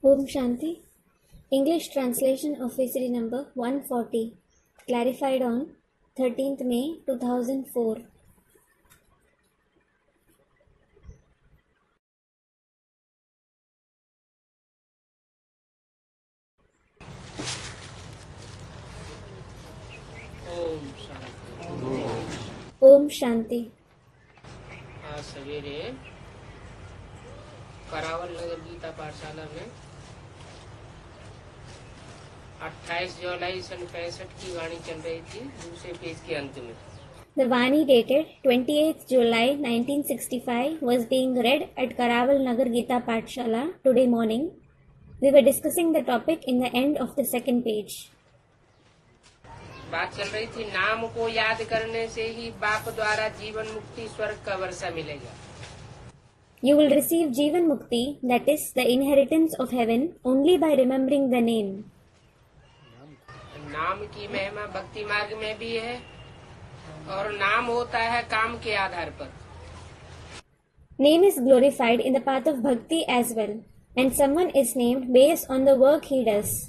Om Shanti. English translation of Visari number 140. Clarified on 13th May 2004. Om Shanti. आज सवेरे करावल नगर गीता पाठशाला में 28 जुलाई सन 65 की वाणी चल रही थी दूसरे पेज के अंत में। The Vani dated 28th July 1965 was being read at Karaval Nagar Gita Pathshala today morning. We were discussing the topic in the end of the second page. बात चल रही थी नाम को याद करने से ही बाप द्वारा जीवन मुक्ति स्वर्ग का वर्षा मिलेगा। You will receive Jivan Mukti, that is, the inheritance of heaven, only by remembering the name. नाम की महिमा भक्ति मार्ग में भी है और नाम होता है काम के आधार पर। Name is glorified in the path of bhakti as well, and someone is named based on the work he does.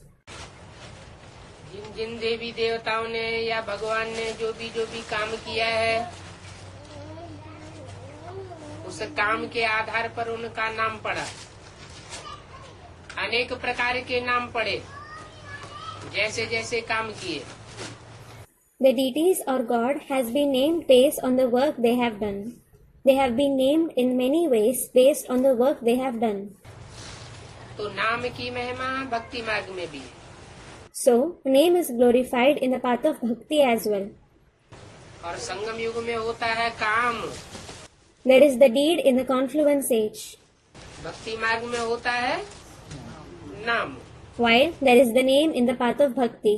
जिन जिन देवी देवताओं ने या भगवान ने जो भी काम किया है उस काम के आधार पर उनका नाम पड़ा। अनेक प्रकार के नाम पड़े जैसे जैसे काम किए। The deities or God has been named based on the work they have done. They have been named in many ways based on the work they have done. तो नाम की महिमा भक्ति मार्ग में भी है। So, name is glorified in the path of bhakti as well. और संगम युग में होता है काम। There is the deed in the confluence age, भक्ति मार्ग में होता है नाम। while there is the name in the path of bhakti.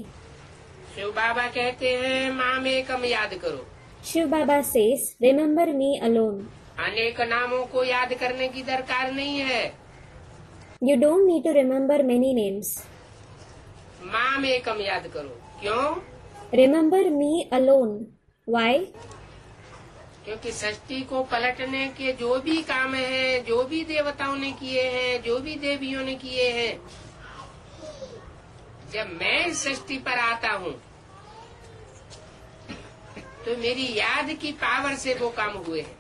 Shiv बाबा कहते हैं माम एकम याद करो। Shiv Baba says, remember me alone. अनेक नामों को याद करने की दरकार नहीं है। You don't need to remember many names. माम एकम याद करो। क्यों? Remember me alone. Why? क्योंकि सृष्टि को पलटने के जो भी काम हैं, जो भी देवताओं ने किए हैं, जो भी देवियों ने किए हैं, जब मैं इस सृष्टि पर आता हूँ तो मेरी याद की पावर से वो काम हुए हैं।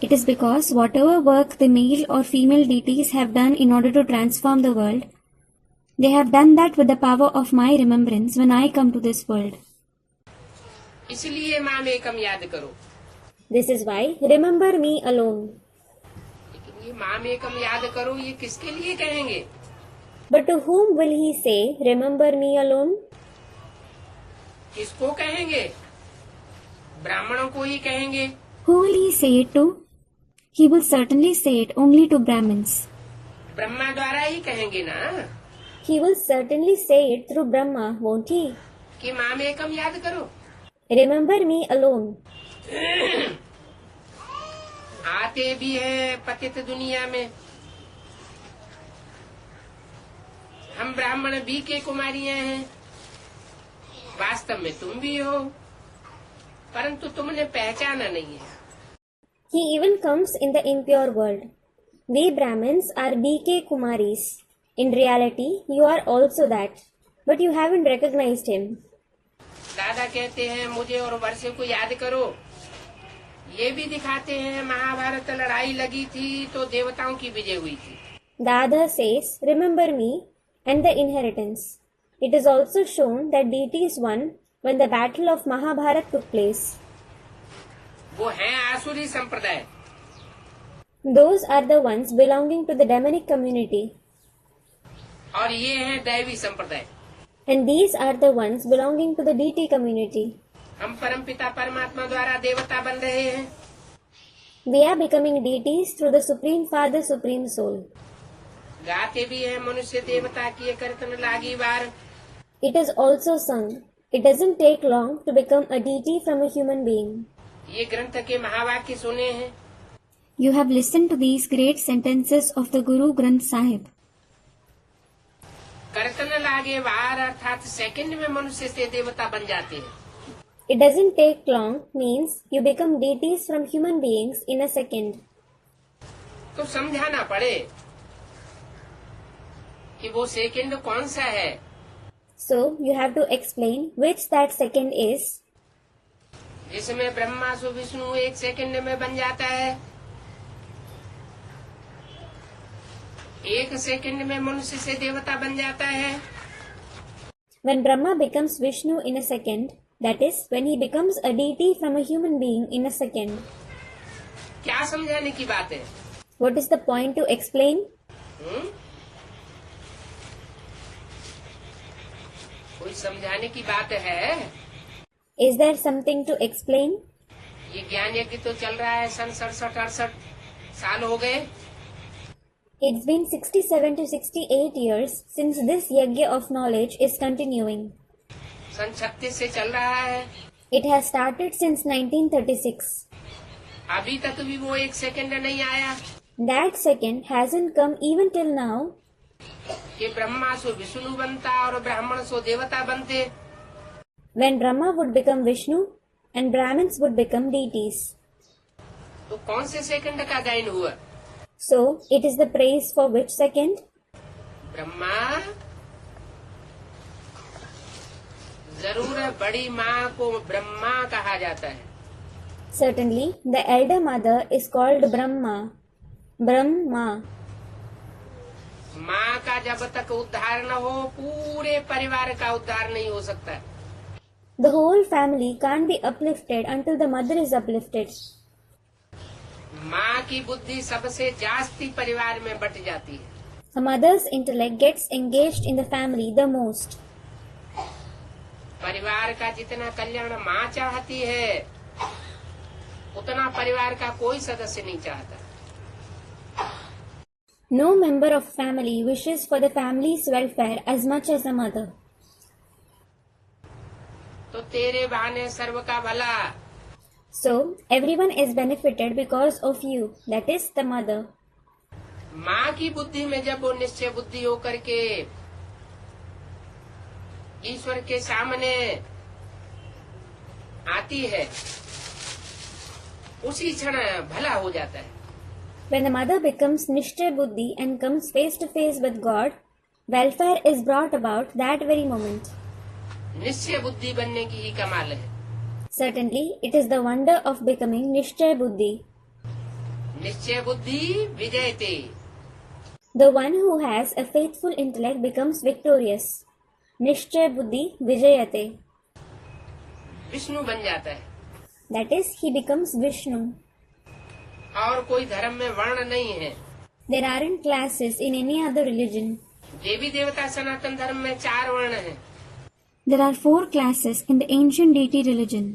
It is because whatever work the male or female deities have done in order to transform the world, they have done that with the power of my remembrance when I come to this world. इसलिए माम एकम याद करो। This is why remember me alone. लेकिन ये माम एकम याद करो ये किसके लिए कहेंगे? But to whom will he say, remember me alone? किसको कहेंगे? ब्राह्मणों को ही कहेंगे। Who will he say it to? He will certainly say it only to Brahmins. Brahma द्वारा ही कहेंगे ना He will certainly say it through Brahma, won't he? कि माम एकम याद करो। Remember me alone. आते भी हैं पतित दुनिया में। हम ब्राह्मण भी के कुमारियां हैं। वास्तव में तुम भी हो, परंतु तुमने पहचाना नहीं है। He even comes in the impure world. We Brahmins are BK Kumaris. In reality, you are also that, but you haven't recognized him. दादा कहते हैं मुझे और वर्षे को याद करो। ये भी दिखाते हैं महाभारत लड़ाई लगी थी तो देवताओं की विजय हुई थी। Dada says, remember me and the inheritance. It is also shown that deities won when the battle of Mahabharata took place. वो हैं आसुरी संप्रदाय। Those are the ones belonging to the demonic community. और ये हैं दैवी संप्रदाय। And these are the ones belonging to the deity community. हम परमपिता परमात्मा द्वारा देवता बन रहे हैं। We are becoming deities through the Supreme Father, Supreme Soul. गाते भी हैं मनुष्य देवता किए कीर्तन लागी बार। It is also sung. It doesn't take long to become a deity from a human being. ये ग्रंथ के महावाक्य सुने हैं। You have listened to these great sentences of the Guru Granth Sahib. कीर्तन लागे बार अर्थात सेकंड में मनुष्य से देवता बन जाते हैं। It doesn't take long means you become deities from human beings in a second. तो समझाना पड़े कि वो सेकंड कौन सा है। So you have to explain which that second is. जिसमें ब्रह्मा सो विष्णु एक सेकंड में बन जाता है, एक सेकंड में मनुष्य से देवता बन जाता है। When Brahma becomes Vishnu in a second, that is, when he becomes a deity from a human being in a second. क्या समझाने की बात है? What is the point to explain? कोई समझाने की बात है? Is there something to explain? ये ज्ञान यज्ञ तो चल रहा है, सन 67-68 साल हो गए। It's been 67 to 68 years since this yajna of knowledge is continuing. सन 36 से चल रहा है। It has started since 1936. अभी तक भी वो एक सेकंड नहीं आया That second hasn't come even till now कि ब्रह्मा सो विष्णु बनता और ब्राह्मण सो देवता बनते। when Brahma would become Vishnu and Brahmins would become deities. तो कौन से सेकंड का गायन हुआ? So, it is the praise for which second? Brahma जरूर बड़ी माँ को ब्रह्मा कहा जाता है। Certainly, the elder mother is called Brahma. Brahma. माँ का जब तक उद्धार न हो, पूरे परिवार का उद्धार नहीं हो सकता। The whole family can't be uplifted until the mother is uplifted. माँ की बुद्धि सबसे जास्ती परिवार में बट जाती है। A mother's intellect gets engaged in the family the most. परिवार का जितना कल्याण माँ चाहती है, उतना परिवार का कोई सदस्य नहीं चाहता। No member of family wishes for the family's welfare as much as the mother. तो तेरे बहाने सर्व का भला। So, everyone is benefited because of you, that is the mother. माँ की बुद्धि में जब वो निश्चय बुद्धि होकर के ईश्वर के सामने आती है, उसी क्षण भला हो जाता है। When the mother becomes Nishtay Buddhi and comes face to face with God, welfare is brought about that very moment. निश्चय बुद्धि बनने की ही कमाल है। Certainly, it is the wonder of becoming Nishtay Buddhi. निश्चय बुद्धि विजयते। The one who has a faithful intellect becomes victorious. Nishtay Buddhi Vijayate. Vishnu बन जाता है। That is, he becomes Vishnu. और कोई धर्म में वर्ण नहीं है। There aren't classes in any other religion. देवी देवता सनातन धर्म में 4 वर्ण हैं। There are 4 classes in the ancient deity religion.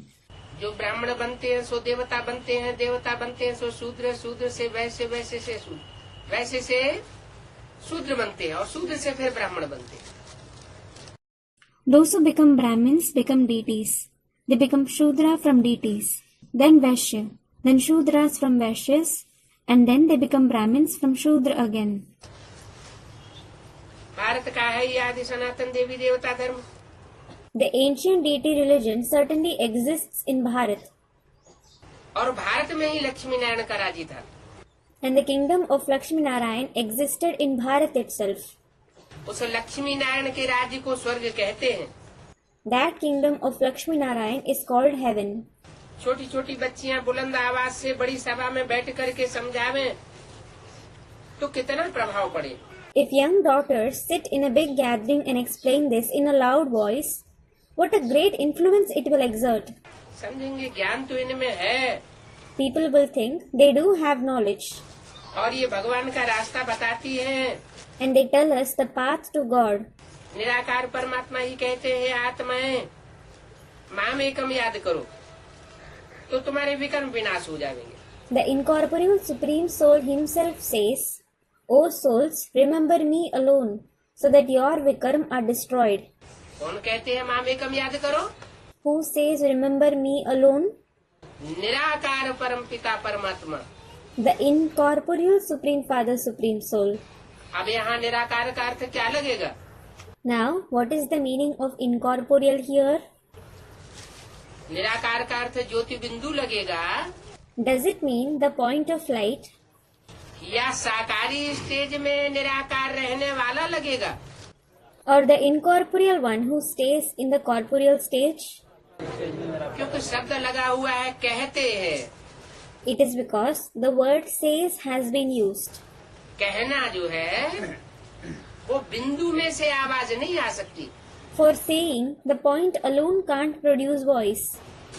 जो ब्राह्मण बनते हैं सो देवता बनते हैं, देवता बनते हैं सो शूद्र, शूद्र से वैश्य, वैश्य से शूद्र, वैश्य से शूद्र बनते हैं और शूद्र से फिर ब्राह्मण बनते हैं। Those who become Brahmins become deities. They become Shudra from deities, then Vaishya, then Shudras from Vaishyas, and then they become Brahmins from Shudra again. Bharat का है ये आदि सनातन देवी देवता धर्म। The ancient deity religion certainly exists in Bharat, और भारत में ही लक्ष्मी नारायण का राज्य था। and the kingdom of Lakshmi Narayan existed in Bharat itself. उस लक्ष्मी नारायण के राज्य को स्वर्ग कहते हैं। That kingdom of Lakshmi Narayan is called heaven. छोटी छोटी बच्चियां बुलंद आवाज से बड़ी सभा में बैठ करके समझावें तो कितना प्रभाव पड़े। If young daughters sit in a big gathering and explain this in a loud voice, what a great influence it will exert. समझेंगे ज्ञान तो इनमें है। People will think they do have knowledge, और ये भगवान का रास्ता बताती है। and they tell us the path to God. निराकार परमात्मा ही कहते हैं आत्माएं माम एकम याद करो तो तुम्हारे विकर्म विनाश हो जाएंगे। The incorporeal Supreme Soul Himself says, O souls, remember me alone, so that your vikarm are destroyed. कौन कहते हैं माम एकम याद करो? Who says remember me alone? निराकार परम पिता परमात्मा। The incorporeal Supreme Father, Supreme Soul. अब यहाँ निराकार का अर्थ क्या लगेगा? Now, what is the meaning of incorporeal here? निराकार का अर्थ ज्योति बिंदु लगेगा। Does it mean the point of light? या साकारी स्टेज में निराकार रहने वाला लगेगा, or the incorporeal one who stays in the corporeal stage? क्योंकि शब्द लगा हुआ है कहते हैं। It is because the word says has been used. कहना जो है वो बिंदु में से आवाज नहीं आ सकती, For saying, the point alone can't produce voice.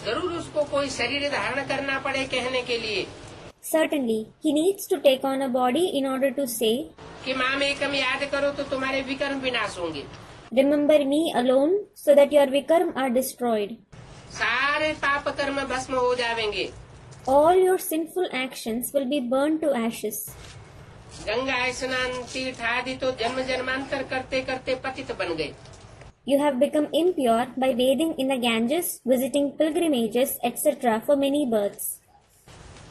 जरूर उसको कोई शरीर धारण करना पड़े कहने के लिए Certainly, he needs to take on a body in order to say, कि माम एकम याद करो तो तुम्हारे विकर्म विनाश होंगे, remember me alone so that your vikarm are destroyed. सारे पाप कर्म भस्म हो जाएंगे, All your sinful actions will be burned to ashes. Ganga स्नान तीर्थ आदि तो जन्म जन्मांतर करते करते पतित बन गए, You have become impure by bathing in the Ganges, visiting pilgrimages, etc. for many births.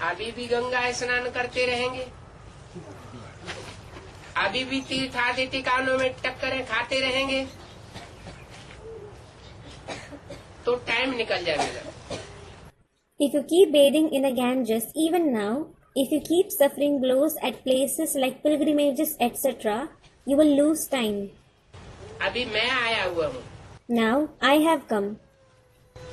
अभी भी गंगा स्नान करते रहेंगे, अभी भी तीर्थ आदि ठिकानों में टक्करें खाते रहेंगे, तो टाइम निकल जाएगा। If you keep bathing in the Ganges even now, if you keep suffering blows at places like pilgrimages, etc., you will lose time. अभी मैं आया हुआ हूँ, Now I have come.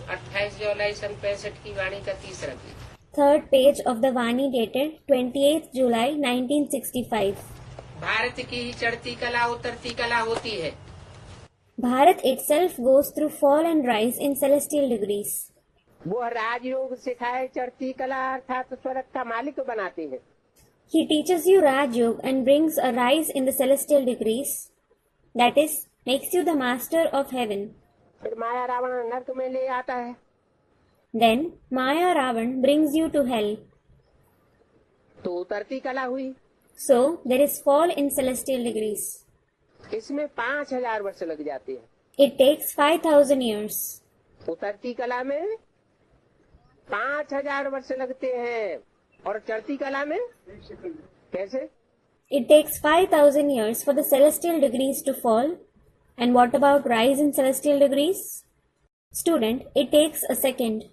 28 जुलाई सन 65 की वाणी का तीसरा page. Third page of the Vani dated 28th July 1965. Bharat की ही चढ़ती कला उतरती कला होती है, Bharat itself goes through fall and rise in celestial degrees. वो राजयोग सिखाए चढ़ती कला अर्थात स्वर्ग का मालिक बनाते हैं। He teaches you Raj Yoga and brings a rise in the celestial degrees. That is, makes you the master of heaven. फिर माया रावण नरक में ले आता है, Then Maya Ravan brings you to hell. तो उतरती कला हुई। So there is fall in celestial degrees. इसमें 5000 वर्ष लग जाते हैं। It takes 5,000 years. उतरती कला में 5000 वर्ष लगते हैं, और चढ़ती कला में कैसे? It takes 5,000 years for the celestial degrees to fall. And what about rise in celestial degrees? Student, it takes a second.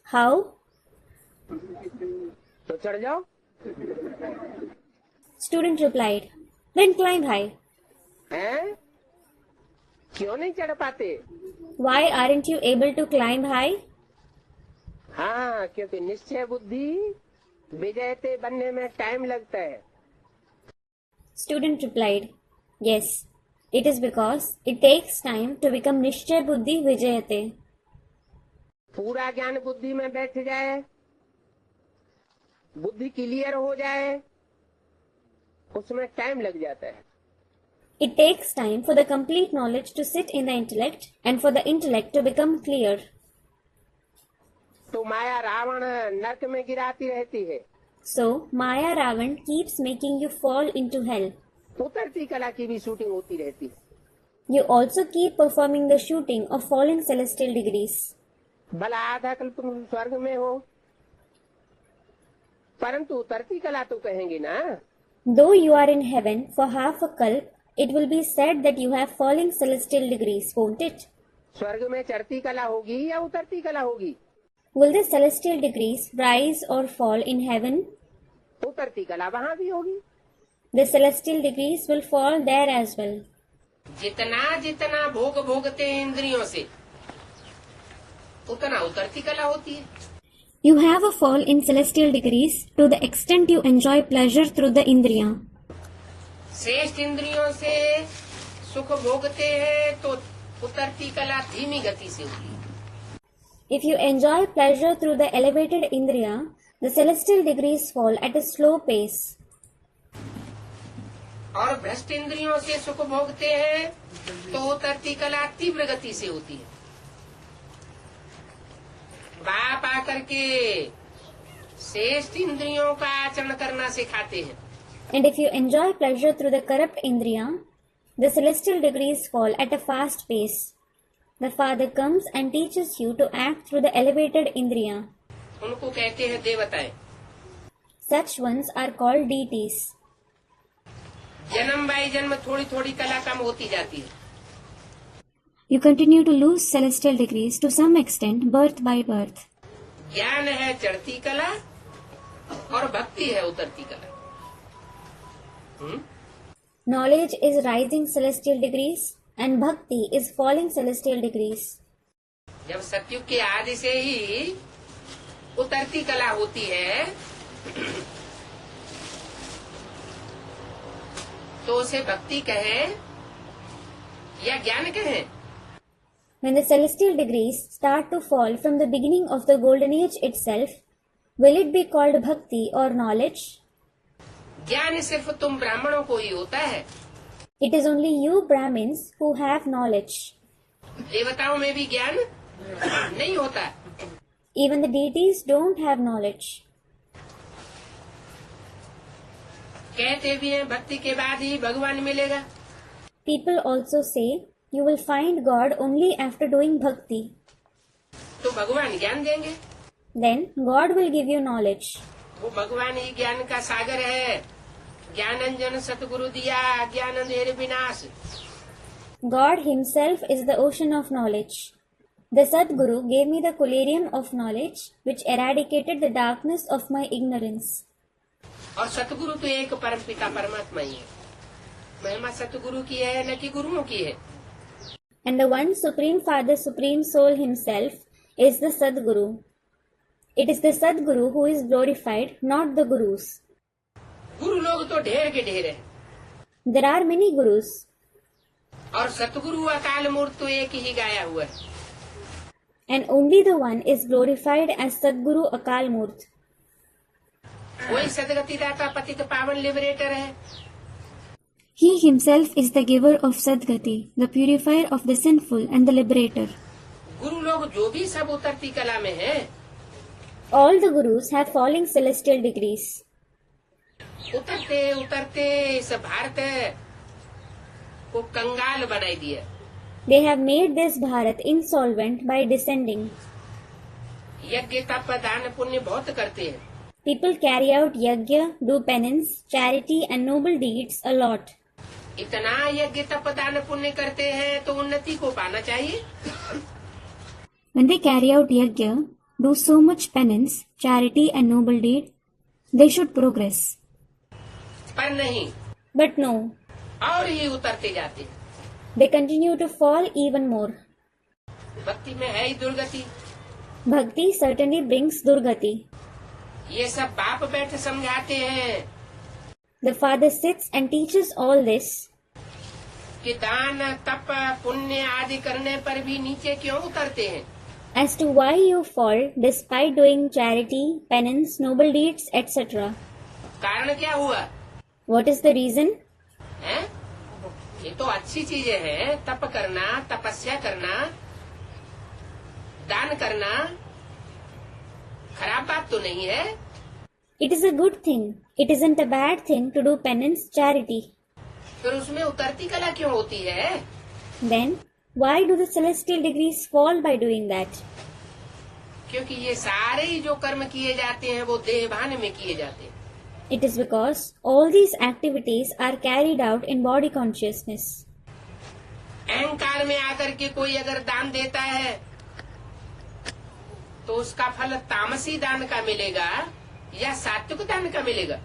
How? तो चढ़ जाओ। Student replied, Then climb high. हैं? क्यों नहीं चढ़ पाते? Why aren't you able to climb high? हाँ, क्योंकि निश्चय बुद्धि विजयते बनने में टाइम लगता है। Student replied, Yes, it is because it takes time to become Nishchay Buddhi Vijayate. पूरा ज्ञान बुद्धि में बैठ जाए, बुद्धि क्लियर हो जाए, उसमें टाइम लग जाता है। It takes time for the complete knowledge to sit in the intellect and for the intellect to become clear. तो माया रावण नरक में गिराती रहती है। So, Maya Ravan keeps making you fall into hell. उतरती कला की भी शूटिंग होती रहती है। You also keep performing the shooting of falling celestial degrees. भला आधा कल्प तुम स्वर्ग में हो, परंतु उतरती कला तो कहेंगे ना। Though you are in heaven for half a kalp, it will be said that you have falling celestial degrees, won't it? स्वर्ग में चढ़ती कला होगी या उतरती कला होगी? Will the celestial degrees rise or fall in heaven? उतरती कला वहाँ भी होगी। The celestial degrees will fall there as well. जितना जितना भोग भोगते हैं इंद्रियों से, उतना उतरती कला होती है। You have a fall in celestial degrees to the extent you enjoy pleasure through the indriya. श्रेष्ठ इंद्रियों से सुख भोगते हैं तो उतरती कला धीमी गति से होती है। If you enjoy pleasure through the elevated indriya, the celestial degrees fall at a slow pace. और भ्रष्ट इंद्रियों से सुख भोगते हैं तो उतरती कला तीव्र गति से होती है। बाप आकर के श्रेष्ठ इंद्रियों का आचरण करना सिखाते हैं। And if you enjoy pleasure through the corrupt indriya, the celestial degrees fall at a fast pace. The Father comes and teaches you to act through the elevated indriya. उनको कहते हैं देवताएं। Such ones are called deities. जन्म by जन्म थोड़ी थोड़ी कला कम होती जाती है। You continue to lose celestial degrees to some extent, birth by birth. ज्ञान है चढ़ती कला और भक्ति है उतरती कला। Knowledge is rising celestial degrees and bhakti is falling celestial degrees. जब सतयुग के आदि से ही उतरती कला होती है तो उसे भक्ति कहें या ज्ञान कहें? When the celestial degrees start to fall from the beginning of the golden age itself, will it be called bhakti or knowledge? ज्ञान सिर्फ तुम ब्राह्मणों को ही होता है। It is only you Brahmins who have knowledge. देवताओं में भी ज्ञान नहीं होता। Even the deities don't have knowledge. कहते भी हैं भक्ति के बाद ही भगवान मिलेगा। People also say you will find God only after doing bhakti. तो भगवान ज्ञान देंगे। Then God will give you knowledge. वो भगवान ही ज्ञान का सागर है। ज्ञानंजन सतगुरु दिया ज्ञान अंधेर विनाश। God himself is the ocean of knowledge. The Sadguru gave me the collyrium of knowledge which eradicated the darkness of my ignorance. और सतगुरु तो एक परम पिता परमात्मा ही है। महिमा सतगुरु की है न कि गुरुओं की है। And the one Supreme Father, Supreme Soul himself is the Sadguru. It is the Sadguru who is glorified, not the Gurus. गुरु लोग तो ढेर के ढेर है। There are many Gurus. और सतगुरु अकाल मूर्त तो एक ही गाया हुआ है। And only the one is glorified as Sadguru Akal Murt. वही सदगति दाता पतित पावन लिबरेटर है। He himself is the giver of Sadgati, the purifier of the sinful and the liberator. गुरु लोग जो भी सब उतरती कला में है। All the Gurus have falling celestial degrees. उतरते उतरते इस भारत को कंगाल बनाई दिया। They have made this Bharat insolvent by descending. यज्ञ तप दान पुण्य बहुत करते हैं। People carry out yajna, do penance, charity and noble deeds a lot. इतना यज्ञ तप दान पुण्य करते हैं तो उन्नति को पाना चाहिए। When they carry out yajna, do so much penance, charity and noble deed, they should progress. पर नहीं, But no, और ही उतरते जाते। they continue to fall even more. भक्ति में है ही दुर्गति। Bhakti certainly brings durgati. ये सब बाप बैठ समझाते हैं The father sits and teaches all this. कि दान तप पुण्य आदि करने पर भी नीचे क्यों उतरते हैं। As to why you fall despite doing charity, penance, noble deeds, etc. कारण क्या हुआ What is the reason? है? ये तो अच्छी चीजें हैं। तप करना, तपस्या करना, दान करना खराब बात तो नहीं है। It is a good thing. It isn't a bad thing to do penance, charity. फिर उसमें उतरती कला क्यों होती है? Then, why do the celestial degrees fall by doing that? क्योंकि ये सारे ही जो कर्म किए जाते हैं वो देहभान में किए जाते हैं। It is because all these activities are carried out in body consciousness. अहंकार में आकर के कोई अगर दान देता है तो उसका फल तामसी दान का मिलेगा या सात्विक दान का मिलेगा?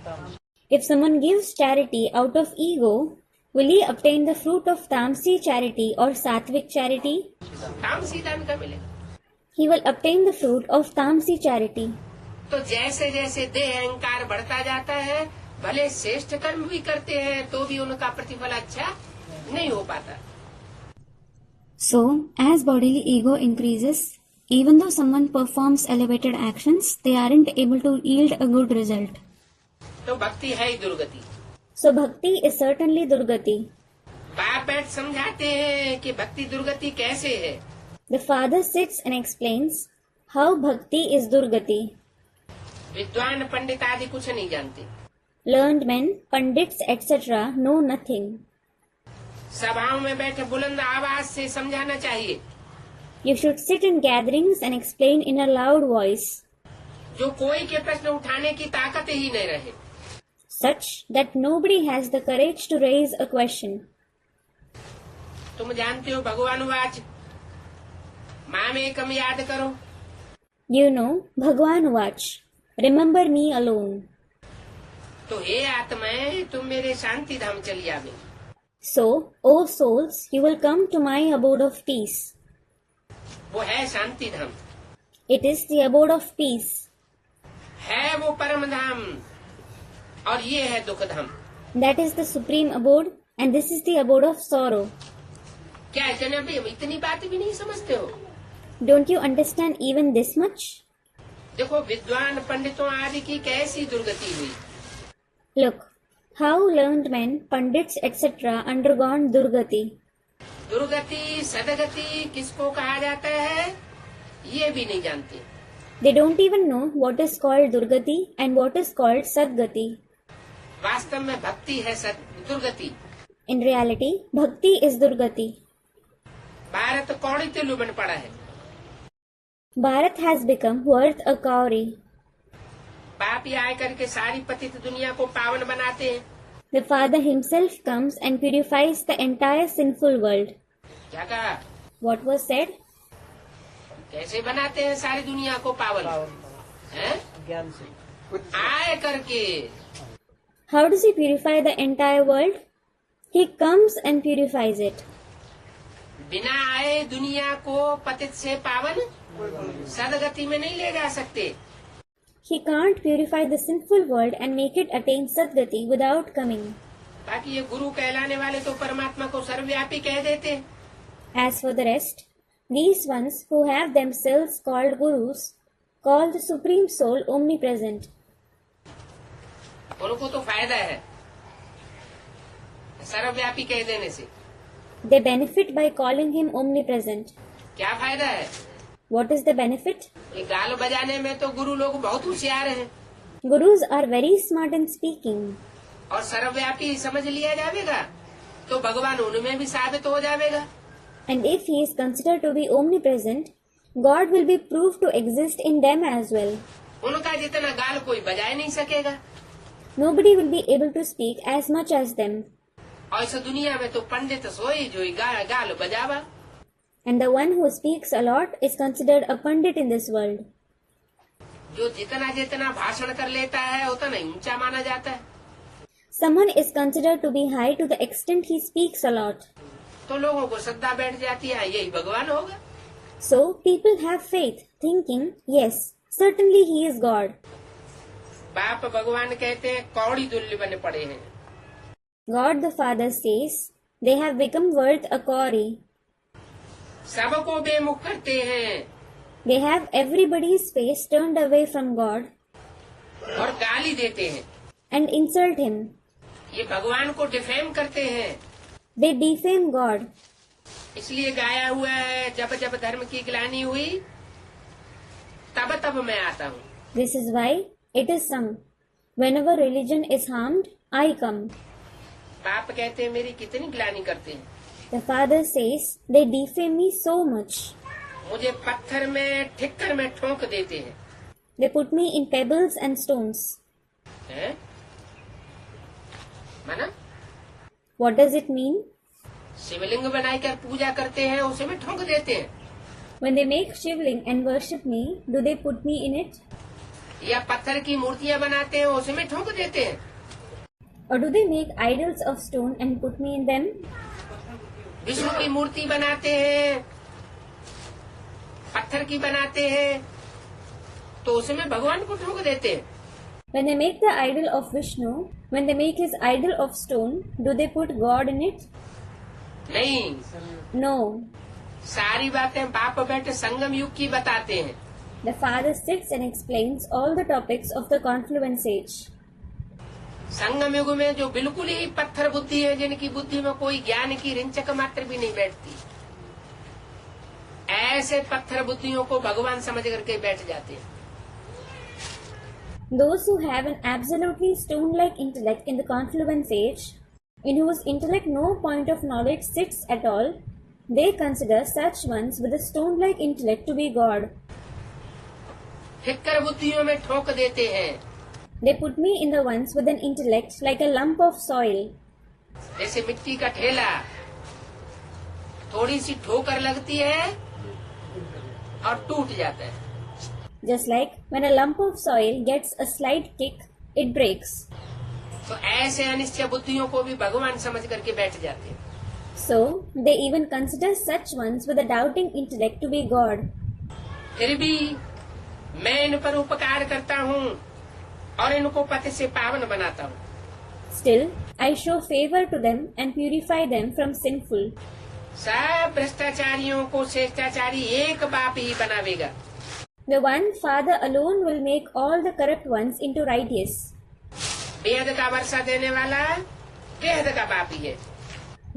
If someone gives charity out of ego, will he obtain the fruit of tamasi charity or sattvic charity? तामसी दान का मिलेगा। He will obtain the fruit of tamasi charity. तो जैसे जैसे देह अहंकार बढ़ता जाता है, भले श्रेष्ठ कर्म भी करते हैं तो भी उनका प्रतिफल अच्छा नहीं हो पाता। So, as bodily ego increases, even though someone performs elevated actions, they aren't able to yield a good result. तो भक्ति है ही दुर्गति। So, bhakti is certainly durgati. बाप बैठ समझाते हैं कि भक्ति दुर्गति कैसे है। The father sits and explains how bhakti is durgati. विद्वान पंडित आदि कुछ नहीं जानते। Learned men, pandits, etc. know nothing. सभाओं में बैठे बुलंद आवाज से समझाना चाहिए। You should sit in gatherings and explain in a loud voice, जो कोई के प्रश्न उठाने की ताकत ही नहीं रहे। such that nobody has the courage to raise a question. तुम जानते हो भगवान वाच माम एकम याद करो। You know, Bhagwan Vach, remember me alone. तो हे आत्माएं, तुम मेरे शांति धाम चली आवे। So, O souls, you will come to my abode of peace. वो है शांति धाम, It is the abode of peace. है वो परम धाम, और ये है दुख धाम। That is the supreme abode, and this is the abode of sorrow. क्या इतने भी इतनी बात भी नहीं समझते हो? Don't you understand even this much? देखो विद्वान पंडितों आदि की कैसी दुर्गति हुई। Look, how learned men, pandits, etc. undergone durgati. दुर्गति सदगति किसको कहा जाता है, ये भी नहीं जानते। They don't even know what is called durgati and what is called sadgati. वास्तव में भक्ति है दुर्गति। In reality, bhakti is durgati. Bharat कौड़ी तिल्लू बन पड़ा है। Bharat has become worth a cowrie. बाप ही आए करके सारी पतित दुनिया को पावन बनाते हैं। The Father himself comes and purifies the entire sinful world. क्या कहा? What was said? कैसे बनाते हैं सारी दुनिया को पावन? हैं? ज्ञान से आए करके। How does he purify the entire world? He comes and purifies it. बिना आए दुनिया को पतित से पावन सदगति में नहीं ले जा सकते। He can't purify the sinful world and make it attain Sadgati without coming. बाकी ये गुरु कहलाने वाले तो परमात्मा को सर्वव्यापी कह देते हैं। As for the rest, these ones who have themselves called Gurus call the Supreme Soul omnipresent. उनको तो फायदा है सर्वव्यापी कह देने से। They benefit by calling him omnipresent. क्या फायदा है? What is the benefit? ये गाल बजाने में तो गुरु लोग बहुत होशियार हैं, Gurus are very smart in speaking. और सर्वव्यापी समझ लिया जाएगा तो भगवान उनमें भी साबित हो जाएगा। And if he is considered to be omnipresent, God will be proved to exist in them as well. उनका जितना गाल कोई बजा नहीं सकेगा। Nobody will be able to speak as much as them. और इस दुनिया में तो पंडित सोई जो गाल बजावा। And the one who speaks a lot is considered a pandit in this world. जो जितना जितना भाषण कर लेता है उतना ही ऊंचा माना जाता है। Someone is considered to be high to the extent he speaks a lot. तो लोगों को श्रद्धा बैठ जाती है यही भगवान होगा। So people have faith, thinking, yes, certainly he is God. बाप भगवान कहते हैं कौड़ी दुल्ली बने पड़े हैं। God the Father says, they have become worth a cowrie. सबको बेमुख करते हैं They have everybody's face turned away from God और गाली देते हैं। and insult him. ये भगवान को डिफेम करते हैं। They defame God. इसलिए गाया हुआ है जब जब धर्म की ग्लानि हुई तब तब मैं आता हूँ। This is why it is sung, whenever religion is harmed, I come. बाप कहते हैं मेरी कितनी ग्लानि करते हैं। The Father says, they defame me so much. मुझे पत्थर में ठिक्कर में ठोक देते हैं। They put me in pebbles and stones. हैं? माना What does it mean? शिवलिंग बनाकर पूजा करते हैं उसे में ठोक देते हैं, When they make shivling and worship me, do they put me in it? या पत्थर की मूर्तियां बनाते हैं उसे में ठोक देते हैं। Or do they make idols of stone and put me in them? Vishnu की मूर्ति बनाते हैं, पत्थर की बनाते हैं, तो उसमें भगवान को ठोक देते हैं। When they make the idol of Vishnu, when they make his idol of stone, do they put God in it? नहीं, No. सारी बातें बाप बेटे संगम युग की बताते हैं। The Father sits and explains all the topics of the confluence age. संगम युग में जो बिल्कुल ही पत्थर बुद्धि है, जिनकी बुद्धि में कोई ज्ञान की रिंचक मात्र भी नहीं बैठती, ऐसे पत्थर बुद्धियों को भगवान समझ करके बैठ जाते हैं। Those who have an absolutely stone-like intellect in the confluence age, in whose intellect no point of knowledge sits at all, they consider such ones with a stone-like intellect to be God. ठिक्कर बुद्धियों में ठोक देते हैं। They put me in the ones with an intellect like a lump of soil. जैसे मिट्टी का ठेला, थोड़ी सी ठोकर लगती है और टूट जाता है। Just like when a lump of soil gets a slight kick, it breaks. तो ऐसे अनिश्चय बुद्धियों को भी भगवान समझ करके बैठ जाते हैं। So, they even consider such ones with a doubting intellect to be God. फिर भी मैं इन पर उपकार करता हूँ और इनको पति से पावन बनाता हूँ। Still, I show favor to them and purify them from sinful. सब भ्रष्टाचारियों को श्रेष्ठाचारी एक बाप ही बनावेगा। The one Father alone will make all the corrupt ones into righteous. बेहद का वर्षा देने वाला बेहद का बाप ही है।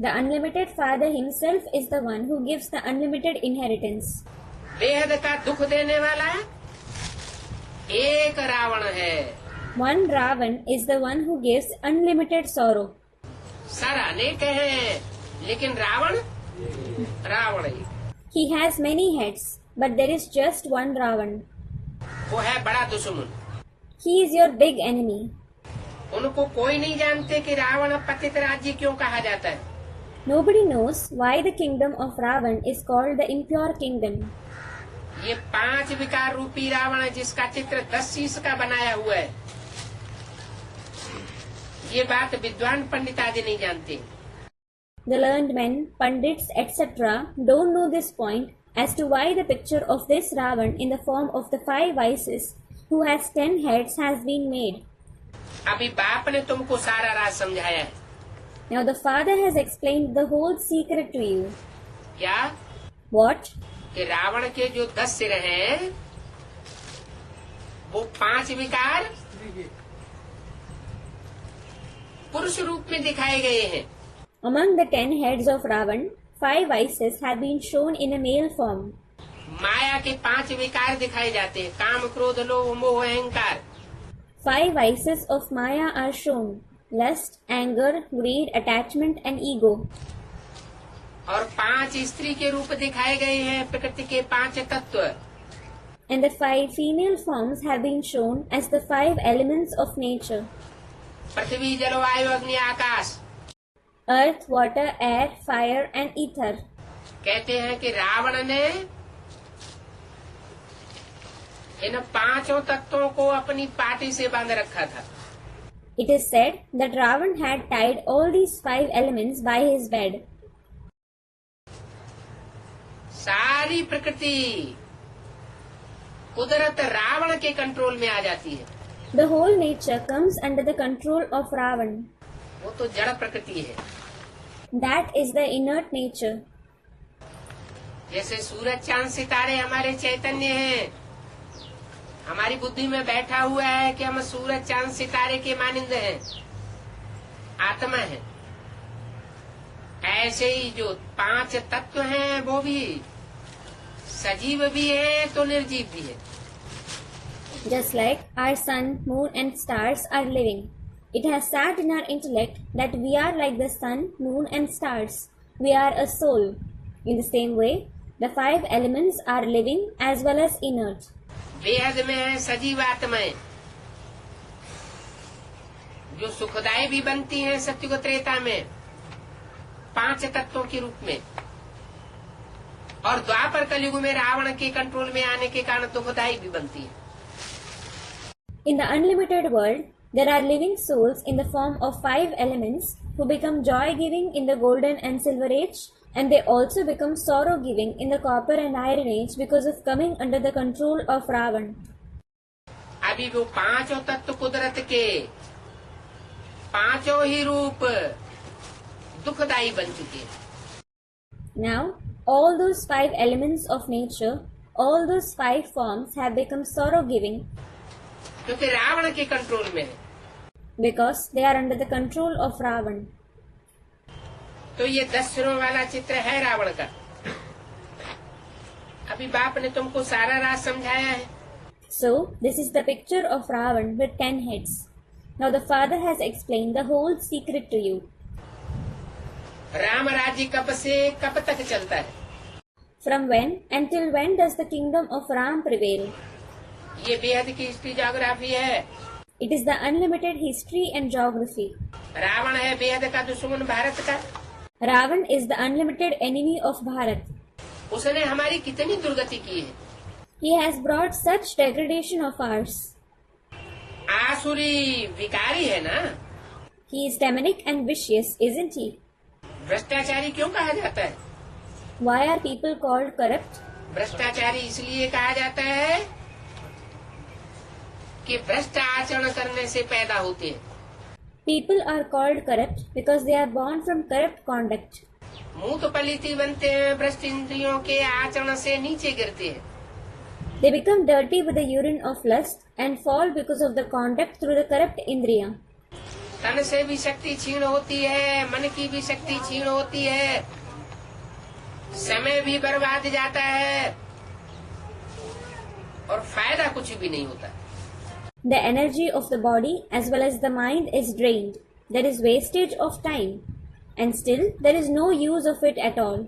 The unlimited Father himself is the one who gives the unlimited inheritance. बेहद का दुख देने वाला एक रावण है। One Ravan is the one who gives unlimited sorrow. Sir अनेक हैं, लेकिन रावण ही। He has many heads, but there is just one Ravan. वो है बड़ा दुश्मन। He is your big enemy. उनको कोई नहीं जानते कि रावण पतित राज्य क्यों कहा जाता है। Nobody knows why the kingdom of Ravan is called the impure kingdom. ये 5 विकार रूपी रावण है, जिसका चित्र 10 शीश का बनाया हुआ है। ये बात विद्वान पंडित आदि नहीं जानते। The learned men, pandits, etc. don't know this point as to why the picture of this Ravan in the form of the 5 vices, who has 10 heads, has been made. अभी बाप ने तुमको सारा राज समझाया है। Now the Father has explained the whole secret to you. क्या? What? कि रावण के जो 10 सिर हैं, वो 5 विकार पुरुष रूप में दिखाए गए हैं। Among the 10 heads of Ravan, 5 vices have been shown in a male form. माया के 5 विकार दिखाए जाते हैं, काम, क्रोध, लोभ, मोह, अहंकार। 5 vices of Maya are shown: lust, anger, greed, attachment and ego. और 5 स्त्री के रूप दिखाए गए हैं, प्रकृति के 5 तत्व। And the 5 female forms have been shown as the 5 elements of nature: पृथ्वी, जल, वायु, अग्नि, आकाश। earth, water, air, fire and ether. कहते हैं कि रावण ने इन 5 तत्वों को अपनी पाटी से बांध रखा था। It is said that Ravan had tied all these 5 elements by his bed. सारी प्रकृति, कुदरत रावण के कंट्रोल में आ जाती है। The whole nature comes under the control of Ravan. वो तो जड़ प्रकृति है। That is the inert nature. जैसे सूरज, चांद, सितारे हमारे चैतन्य हैं, हमारी बुद्धि में बैठा हुआ है कि हम सूरज, चांद, सितारे के मानिंद हैं, आत्मा है। ऐसे ही जो 5 तत्व हैं, वो भी सजीव भी है तो निर्जीव भी है। Just like our sun, moon and stars are living, it has sat in our intellect that we are like the sun, moon and stars. We are a soul. In the same way, the 5 elements are living as well as inert. बेहद में है सजीव आत्माएं, जो सुखदायी भी बनती हैं सत्युग त्रेता में 5 तत्वों के रूप में, और द्वापर कलयुग में रावण के कंट्रोल में आने के कारण दुखदायी भी बनती है। In the unlimited world, there are living souls in the form of 5 elements who become joy-giving in the golden and silver age, and they also become sorrow-giving in the copper and iron age because of coming under the control of Ravan. अभी वो 5 तत्व कुदरत के 5 ही रूप दुखदायी बन चुके हैं। Now, all those 5 elements of nature, all those 5 forms have become sorrow-giving क्योंकि रावण के कंट्रोल में है, because they are under the control of Ravan. तो ये 10 सिरों वाला चित्र है रावण का। अभी बाप ने तुमको सारा राज समझाया है। So, this is the picture of Ravan with 10 heads. Now the Father has explained the whole secret to you. Ram राज्य कब से कब तक चलता है? From when until when does the kingdom of Ram prevail? ये बेहद की हिस्ट्री ज्योग्राफी है। It is the unlimited history and geography. Ravan है बेहद का दुश्मन भारत का। Ravan is the unlimited enemy of Bharat. उसने हमारी कितनी दुर्गति की है। He has brought such degradation of ours. आसुरी विकारी है ना, He is demonic and vicious, isn't he? भ्रष्टाचारी क्यों कहा जाता है? Why are people called corrupt? भ्रष्टाचारी इसलिए कहा जाता है कि भ्रष्ट आचरण करने से पैदा होते हैं। People are called corrupt because they are born from corrupt conduct. मूत पलिती बनते हैं, भ्रष्ट इंद्रियों के आचरण से नीचे गिरते हैं। They become dirty with the urine of lust and fall because of the conduct through the corrupt indriya. तन से भी शक्ति क्षीण होती है, मन की भी शक्ति क्षीण होती है, समय भी बर्बाद जाता है और फायदा कुछ भी नहीं होता। The energy of the body as well as the mind is drained. There is wastage of time and still there is no use of it at all.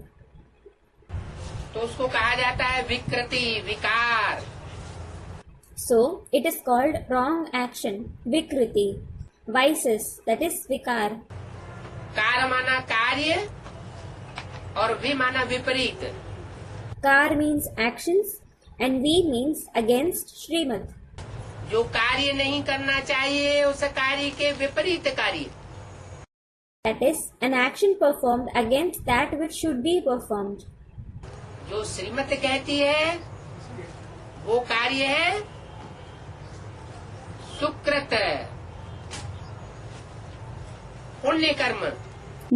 तो उसको कहा जाता है विकृति, विकार। So it is called wrong action, vikriti. Vices, that is vikar. Car माना कार्य और वि माना विपरीत। Kar means actions and vi means against Srimad. जो कार्य नहीं करना चाहिए उस कार्य के विपरीत कार्य। That is an action performed against that which should be performed. जो श्रीमत कहती है वो कार्य है सुकृत, पुण्य कर्म।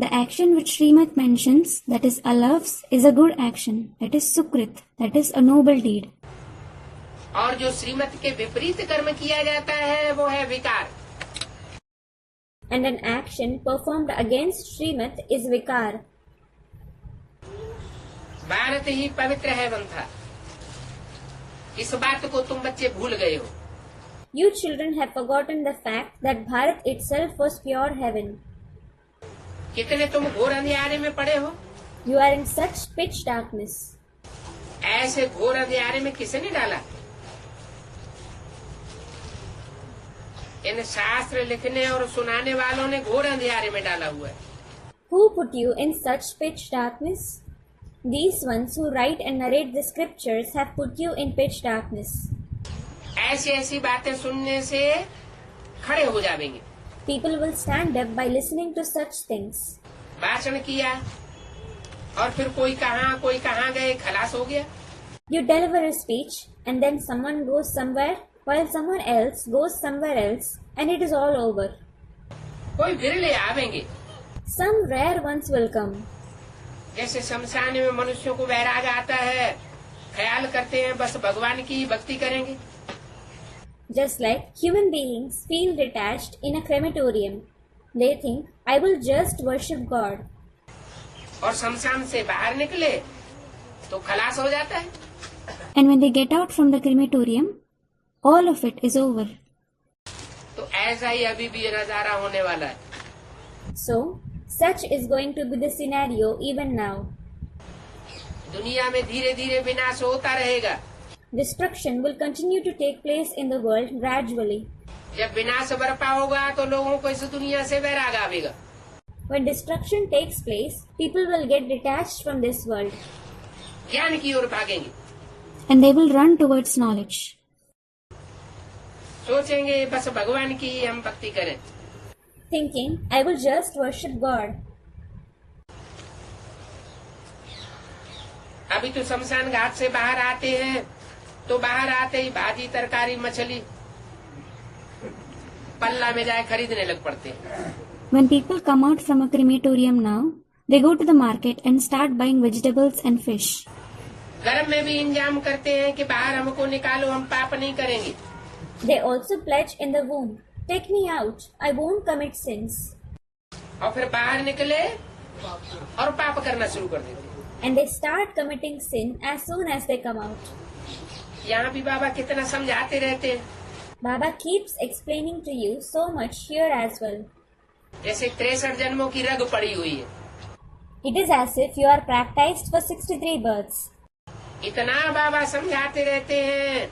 The action which Srimad mentions, that is allows, is a good action. That is sukrit. That is a noble deed. और जो श्रीमत के विपरीत कर्म किया जाता है वो है विकार। And an action performed against Srimad is vikar. Bharat ही पवित्र है बंथा, इस बात को तुम बच्चे भूल गए हो। You children have forgotten the fact that Bharat itself was pure heaven. कितने तुम घोर अंधियारे में पड़े हो। You are in such pitch darkness. ऐसे घोर अंधियारे में किसने डाला? इन शास्त्र लिखने और सुनाने वालों ने घोर अंधियारे में डाला हुआ है। Who put you in such pitch darkness? These ones who write and narrate the scriptures have put you in pitch darkness. ऐसी ऐसी बातें सुनने से खड़े हो जाएंगे। People will stand up by listening to such things. भाषण किया और फिर कोई कहाँ गए, खलास हो गया। You deliver a speech and then someone goes somewhere while someone else goes somewhere else and it is all over. कोई विरले आवेंगे। Some rare ones will come. जैसे शमशान में मनुष्यों को वैराग आता है, ख्याल करते हैं बस भगवान की ही भक्ति करेंगे। Just like human beings feel detached in a crematorium. They think, I will just worship God. और शमशान से बाहर निकले तो खलास हो जाता है। And when they get out from the crematorium, all of it is over. तो ऐसा ही अभी भी ये नजारा होने वाला है। So, such is going to be the scenario even now. दुनिया में धीरे धीरे विनाश होता रहेगा। Destruction will continue to take place in the world gradually. जब विनाश बरपा होगा तो लोगों को इस दुनिया से वैराग आवेगा। When destruction takes place, people will get detached from this world. ज्ञान की ओर भागेंगे। And they will run towards knowledge. सोचेंगे बस भगवान की ही हम भक्ति करें। Thinking, I will just worship God. अभी तो शमशान घाट से बाहर आते हैं तो बाहर आते ही भाजी तरकारी मछली पल्ला में जाए खरीदने लग पड़ते हैं। When people come out from a crematorium now, they go to the market and start buying vegetables and fish. गर्भ में भी इंजाम करते हैं कि बाहर हमको निकालो, हम पाप नहीं करेंगे। They also pledge in the womb, take me out, I won't commit sins. और फिर बाहर निकले और पाप करना शुरू कर देते हैं। And they start committing sin as soon as they come out. यहाँ भी बाबा कितना समझाते रहते हैं। Baba keeps explaining to you so much here as well. जैसे 63 जन्मों की रग पड़ी हुई है। It is as if you are baptized for 63 births. इतना बाबा समझाते रहते हैं,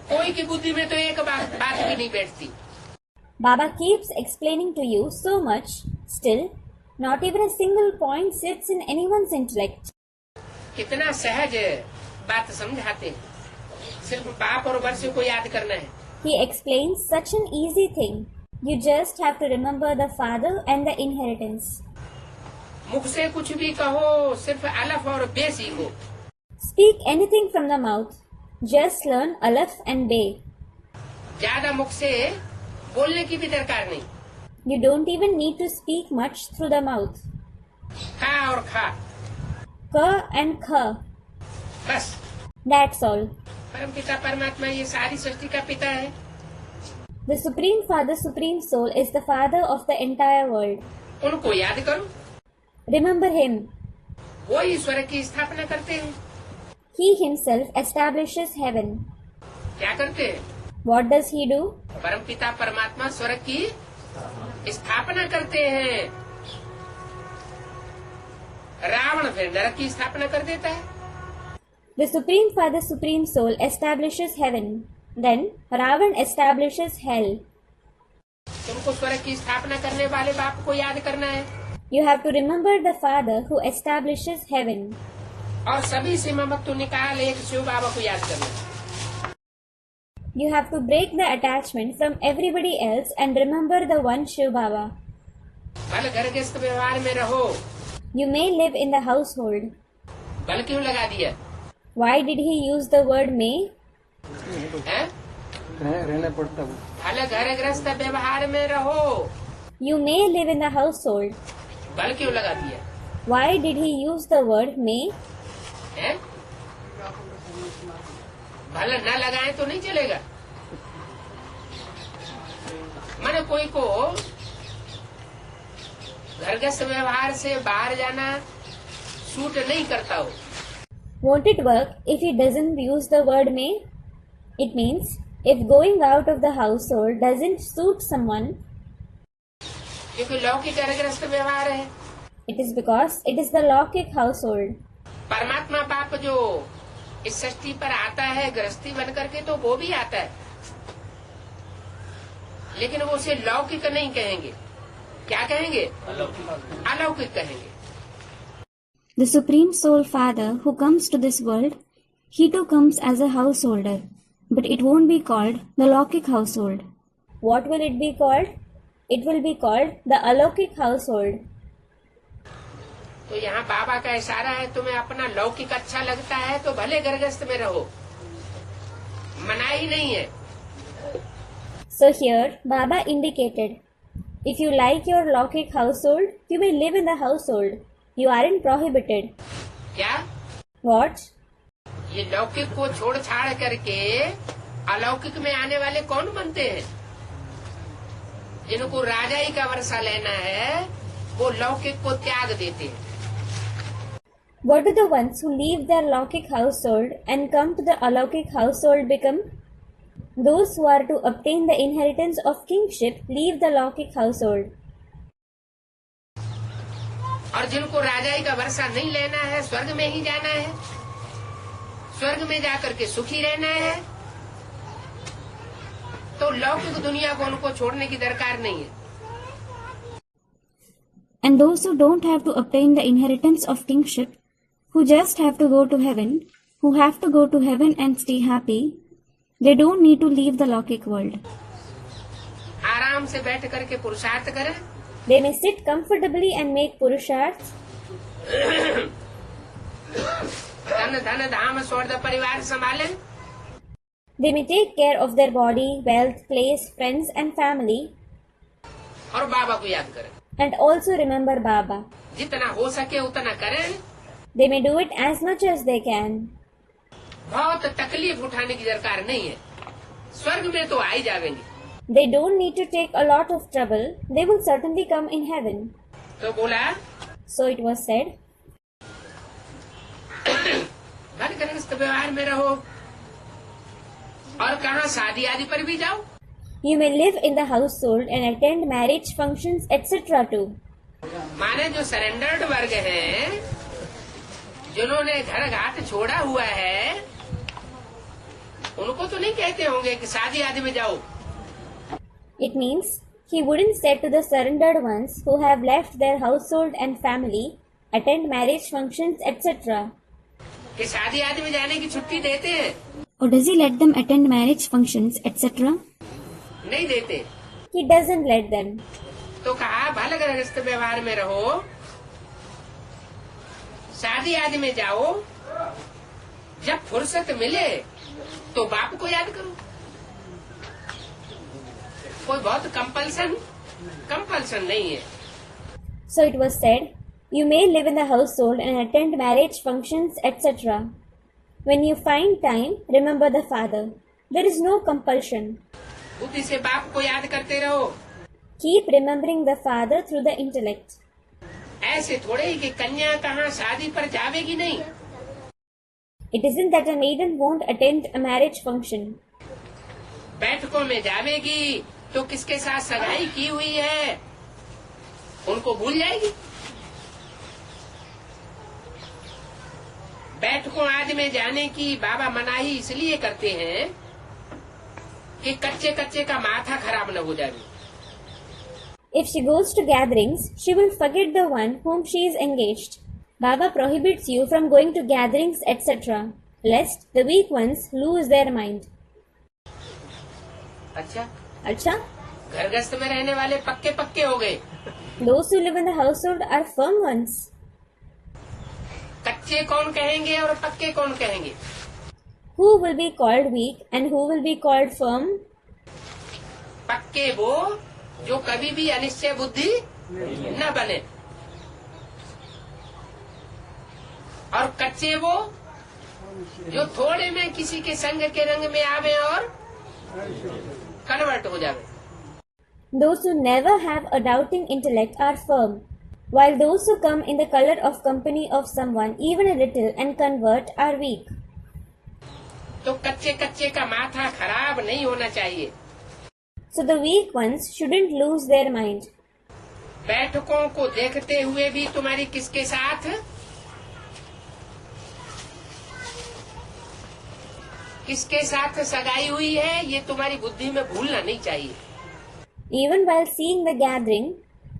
कोई की बुद्धि में तो एक बात भी नहीं बैठती। Baba keeps explaining to you so much, still, not even a single point sits in anyone's intellect. कितना सहज बात समझाते हैं, सिर्फ पाप और वर्ष को याद करना है। He explains such an easy thing. You just have to remember the father and the inheritance. मुख से कुछ भी कहो, सिर्फ अलफ और बे सीखो। Speak anything from the mouth. Just learn alaf and bay. ज्यादा मुख से बोलने की भी दरकार नहीं। You don't even need to speak much through the mouth. खा और खा, Ka and kha. बस। That's all. परम पिता परमात्मा ये सारी सृष्टि का पिता है। The Supreme Father, Supreme Soul is the father of the entire world. उनको याद करो, Remember him. वो ईश्वर की स्थापना करते हैं। He himself establishes heaven. क्या करते हैं? What does he do? परम पिता परमात्मा स्वर्ग की स्थापना करते हैं। रावण फिर नरक की स्थापना कर देता है। The Supreme Father, Supreme Soul establishes heaven. Then Ravan establishes hell. तुमको स्वर्ग की स्थापना करने वाले बाप को याद करना है You have to remember the Father who establishes heaven. और सभी से ममत्व निकाल एक शिव बाबा को याद करना है। You have to break the attachment from everybody else and remember the one Shiv Baba. भले घर के इस व्यवहार में रहो, You may live in the household. बल क्यों लगा दिया Why did he use the word may? है? रहना पड़ता है। भले घर गृहस्थ व्यवहार में रहो, You may live in the household. बल क्यों लगा दिया Why did he use the word may? है? भले न लगाए तो नहीं चलेगा। माने कोई को घरगृहस्थ व्यवहार से बाहर जाना सूट नहीं करता हो, Won't it work if he doesn't use the word may? It means if going out of the household doesn't suit someone, क्योंकि लौकिक घरगृहस्थ व्यवहार है। it is because it is the Lokik household. परमात्मा बाप जो इस सृष्टि पर आता है गृहस्थी बन करके, तो वो भी आता है, लेकिन वो उसे लौकिक नहीं कहेंगे। क्या कहेंगे? अलौकिक कहेंगे। The Supreme Soul Father who comes to this world, he too comes as a householder, but it won't be called the Lokik household. What will it be called? It will be called the Alokik household. तो यहाँ बाबा का इशारा है, तुम्हें अपना लौकिक अच्छा लगता है तो भले घरगृहस्थ में रहो, मनाही नहीं है। So here, Baba indicated, if you like your Lokik household, you may live in the household. You aren't prohibited. क्या? What? ये लौकिक को छोड़ छाड़ करके अलौकिक में आने वाले कौन बनते हैं? जिनको राजाई का वर्षा लेना है, वो लौकिक को त्याग देते हैं। What do the ones who leave their Lokik household and come to the Alokik household become? Those who are to obtain the inheritance of kingship leave the Lokik household. और जिनको राजाई का वर्षा नहीं लेना है, स्वर्ग में ही जाना है, स्वर्ग में जाकर के सुखी रहना है, तो लौकिक दुनिया को उनको छोड़ने की दरकार नहीं है। And those who don't have to obtain the inheritance of kingship, who just have to go to heaven, who have to go to heaven and stay happy, they don't need to leave the Lokik world. आराम से बैठ करके पुरुषार्थ करें, They may sit comfortably and make purusharths. धन धन धाम स्वर्ग परिवार संभालें, They may take care of their body, wealth, place, friends and family, और बाबा को याद करें। and also remember Baba. जितना हो सके उतना करें। They may do it as much as they can. बहुत तकलीफ उठाने की दरकार नहीं है, स्वर्ग में तो आ ही जाएंगे। They don't need to take a lot of trouble. They will certainly come in heaven. तो बोला So it was said, घर गृहस्थ व्यवहार में रहो, और कहाँ शादी आदि पर भी जाओ। you may live in the household and attend marriage functions, etc. too. माने जो सरेंडर्ड वर्ग हैं, जिन्होंने घर घाट छोड़ा हुआ है, उनको तो नहीं कहते होंगे कि शादी आदि में जाओ। It means he wouldn't say to the surrendered ones who have left their household and family, attend marriage functions, etc. कि शादी आदि में जाने की छुट्टी देते हैं? Or does he let them attend marriage functions, etc.? नहीं देते। he doesn't let them. तो कहा भले गृहस्थ व्यवहार में रहो, शादी आदि में जाओ, जब फुर्सत मिले तो बाप को याद करो। कोई बहुत कंपल्सन नहीं है। So it was said, you may live in the household and attend marriage functions, etc. When you find time, remember the father. There is no compulsion. बुद्धि से बाप को याद करते रहो। Keep remembering the father through the intellect. ऐसे थोड़े ही कि कन्या कहाँ शादी पर जावेगी नहीं। It isn't that a maiden won't attend a marriage function. बैठकों में जावेगी तो किसके साथ सगाई की हुई है उनको भूल जाएगी। बैठकों आदि में जाने की बाबा मनाही इसलिए करते हैं कि कच्चे कच्चे का माथा खराब न हो जाए। If she goes to gatherings, she will forget the one whom she is engaged. Baba prohibits you from going to gatherings, etc., lest the weak ones lose their mind. अच्छा, घरगृहस्थ में रहने वाले पक्के पक्के हो गए। Those who live in the household are firm ones. कच्चे कौन कहेंगे और पक्के कौन कहेंगे? Who will be called weak and who will be called firm? पक्के वो जो कभी भी अनिश्चय बुद्धि न बने, और कच्चे वो जो थोड़े में किसी के संग के रंग में आवे और कन्वर्ट हो जावे। Those who never have a doubting intellect are firm, while those who come in the color of company of someone, even a little, and convert are weak. तो कच्चे कच्चे का माथा खराब नहीं होना चाहिए। So the weak ones shouldn't lose their mind. बैठकों को देखते हुए भी तुम्हारी किसके साथ सगाई हुई है ये तुम्हारी बुद्धि में भूलना नहीं चाहिए। Even while seeing the gathering,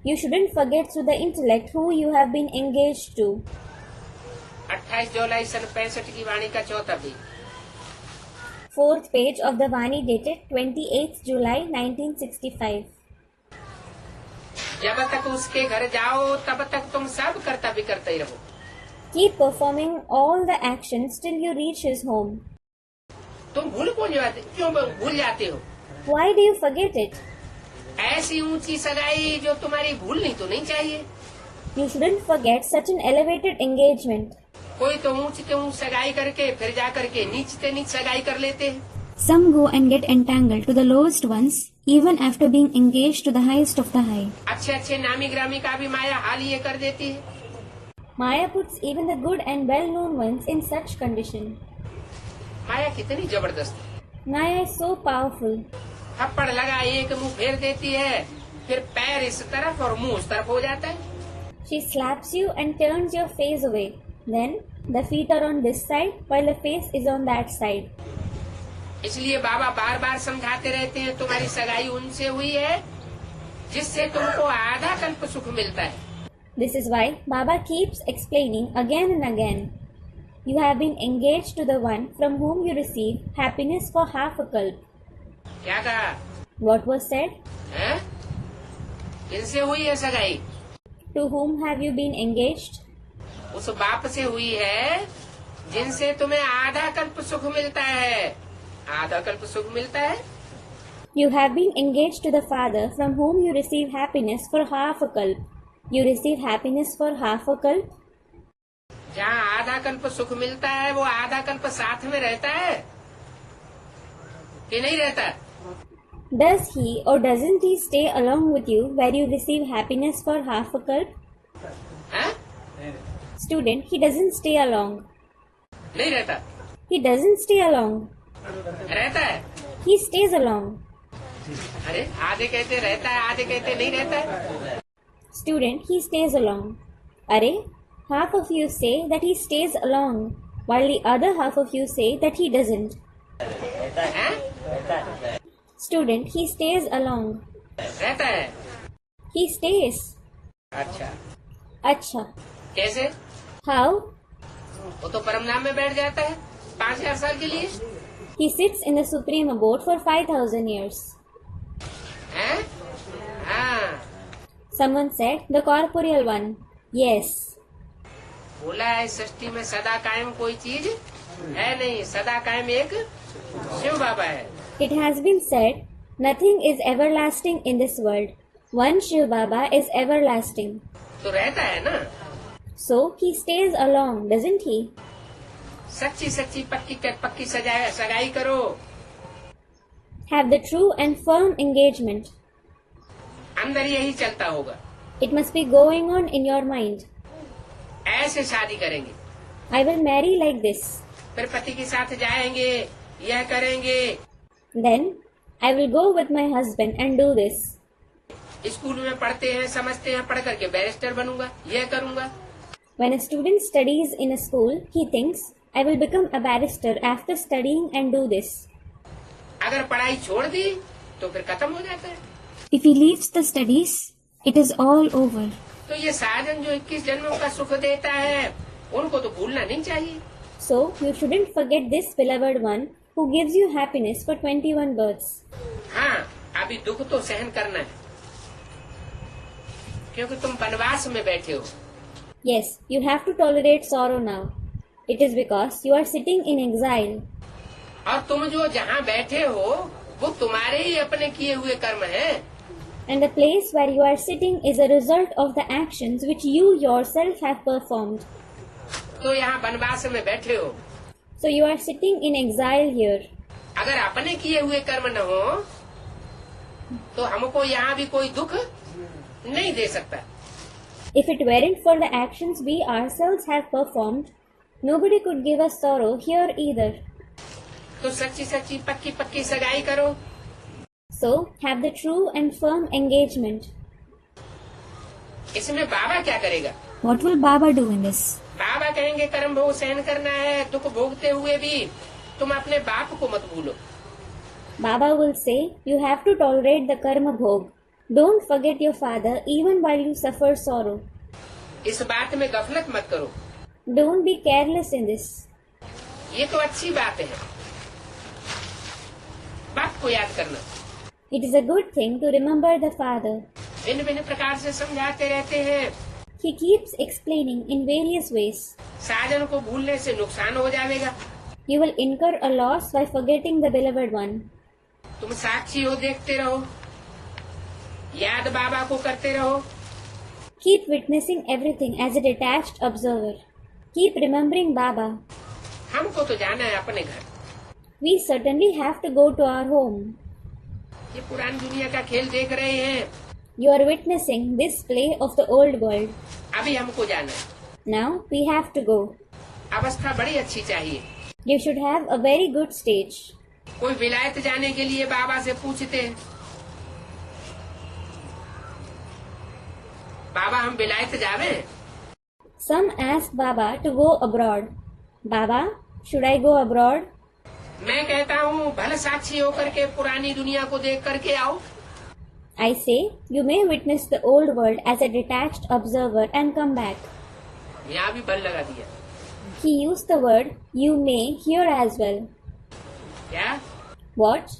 you shouldn't forget through the intellect who you have been engaged to. 28 जुलाई सन 65 की वाणी का चौथा page. 4th page of the Vani dated 28th July 1965. जब तक उसके घर जाओ तब तक तुम सब कर्तव्य करते ही रहो। Keep performing all the actions till you reach his home. तुम क्यों भूल जाते हो? Why do you forget it? ऐसी ऊंची सगाई जो तुम्हारी भूलनी तो नहीं चाहिए। You shouldn't forget such an elevated engagement. कोई तो ऊंचते ऊंच सगाई करके फिर जा करके नीचते नीच सगाई कर लेते हैं। Some go and get entangled to the lowest ones, even after being engaged to the highest of the high. अच्छे नामी ग्रामी का भी माया हाल ये कर देती है। Maya puts even the good and well-known ones in such condition. माया कितनी जबरदस्त है। Maya is so powerful. थप्पड़ लगा एक मुंह फेर देती है, फिर पैर इस तरफ और मुंह उस तरफ हो जाता है। She slaps you and turns your face away. Then the feet are on this side while the face is on that side. इसलिए बाबा बार बार समझाते रहते हैं तुम्हारी सगाई उनसे हुई है जिससे तुमको आधा कल्प सुख मिलता है। This is why Baba keeps explaining again and again. You have been engaged to the one from whom you receive happiness for half a kalp. क्या कहा? What was said? किनसे हुई है सगाई? To whom have you been engaged? उस बाप से हुई है जिनसे तुम्हें आधा कल्प सुख मिलता है। आधा कल्प सुख मिलता है। You have been engaged to the father from whom you receive happiness for half a kalp. You receive happiness for half a kalp. जहाँ आधा कल्प सुख मिलता है वो आधा कल्प साथ में रहता है कि नहीं रहता? Does he or doesn't he stay along with you where you receive happiness for half a kalp? Student, he doesn't stay along. नहीं रहता। He doesn't stay along. रहता है। He stays along. अरे आधे कहते रहता है, आधे कहते नहीं रहता है। Student, he stays along. Arey, half of you say that he stays along, while the other half of you say that he doesn't. Student, he stays along. रहता है। He stays. अच्छा। अच्छा. कैसे? How? वो तो परमधाम में बैठ जाता है 5000 साल के लिए। He sits in the supreme abode for 5000 years. हैं? Someone said, the corporeal one. Yes. बोला है सृष्टि में सदा कायम कोई चीज है नहीं, सदा कायम एक शिव बाबा है। It has been said, nothing is everlasting in this world. One Shiv Baba is everlasting. तो रहता है ना। So he stays along, doesn't he? सच्ची सच्ची पक्की सगाई करो। Have the true and firm engagement. अंदर यही चलता होगा। It must be going on in your mind. ऐसे शादी करेंगे, I will marry like this. फिर पति के साथ जाएंगे, यह करेंगे। Then I will go with my husband and do this. School में पढ़ते हैं, समझते हैं, पढ़ करके बैरिस्टर बनूंगा, यह करूंगा। When a student studies in a school, he thinks, I will become a barrister after studying and do this. अगर पढ़ाई छोड़ दी तो फिर खत्म हो जाता है। If he leaves the studies, it is all over. तो ये साधन जो 21 जन्मों का सुख देता है, उनको तो भूलना नहीं चाहिए। So you shouldn't forget this beloved one who gives you happiness for 21 births. हाँ, अभी दुख तो सहन करना है, क्योंकि तुम वनवास में बैठे हो। Yes, you have to tolerate sorrow now. It is because you are sitting in exile. और तुम जो जहाँ बैठे हो वो तुम्हारे ही अपने किए हुए कर्म हैं। And the place where you are sitting is a result of the actions which you yourself have performed. तो यहाँ वनवास में बैठे हो। So you are sitting in exile here. अगर अपने किए हुए कर्म न हो तो हमको यहाँ भी कोई दुख नहीं दे सकता। If it weren't for the actions we ourselves have performed, nobody could give us sorrow here either. तो सच्ची सच्ची पक्की सगाई करो। So have the true and firm engagement. इसमें बाबा क्या करेगा? What will Baba do in this? बाबा कहेंगे कर्म भोग सहन करना है, दुख भोगते हुए भी तुम अपने बाप को मत भूलो। Baba will say, you have to tolerate the karma bhog. Don't forget your father even while you suffer sorrow. इस बात में गफलत मत करो। Don't be careless in this. ये तो अच्छी बात है, बाप को याद करना। It is a good thing to remember the father. भिन्न भिन्न प्रकार से समझाते रहते हैं। He keeps explaining in various ways. साजन को भूलने से नुकसान हो जाएगा। You will incur a loss by forgetting the beloved one. तुम साक्षी हो, देखते रहो, याद बाबा को करते रहो। Keep witnessing everything as a detached observer. Keep remembering Baba. हमको तो जाना है अपने घर। We certainly have to go to our home. ये पुरानी दुनिया का खेल देख रहे हैं। You are witnessing this play of the old world. अभी हमको जाना है। Now we have to go. अवस्था बड़ी अच्छी चाहिए। You should have a very good stage. कोई विलायत जाने के लिए बाबा से पूछते हैं, बाबा हम विलायत जावे? Some ask Baba to go abroad. Baba, should I go abroad? मैं कहता हूँ भले साक्षी होकर के पुरानी दुनिया को देख करके आओ। I say, you may witness the old world as a detached observer and come back. यहाँ भी बल लगा दिया। He used the word you may here as well. क्या? What?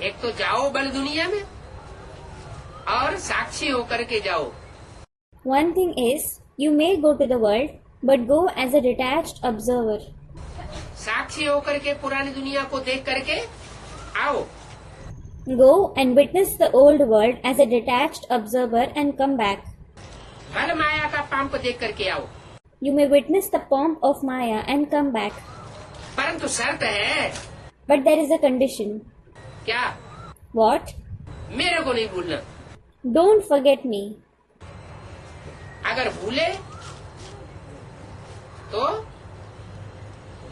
एक तो जाओ बल दुनिया में और साक्षी होकर के जाओ। One thing is, you may go to the world, but go as a detached observer. साक्षी होकर के पुरानी दुनिया को देख करके आओ। Go and witness the old world as a detached observer and come back. भल माया का पंप देख करके आओ। You may witness the pomp of Maya and come back. परंतु शर्त है। But there is a condition. क्या? What? मेरे को नहीं भूलना। Don't forget me. अगर भूले तो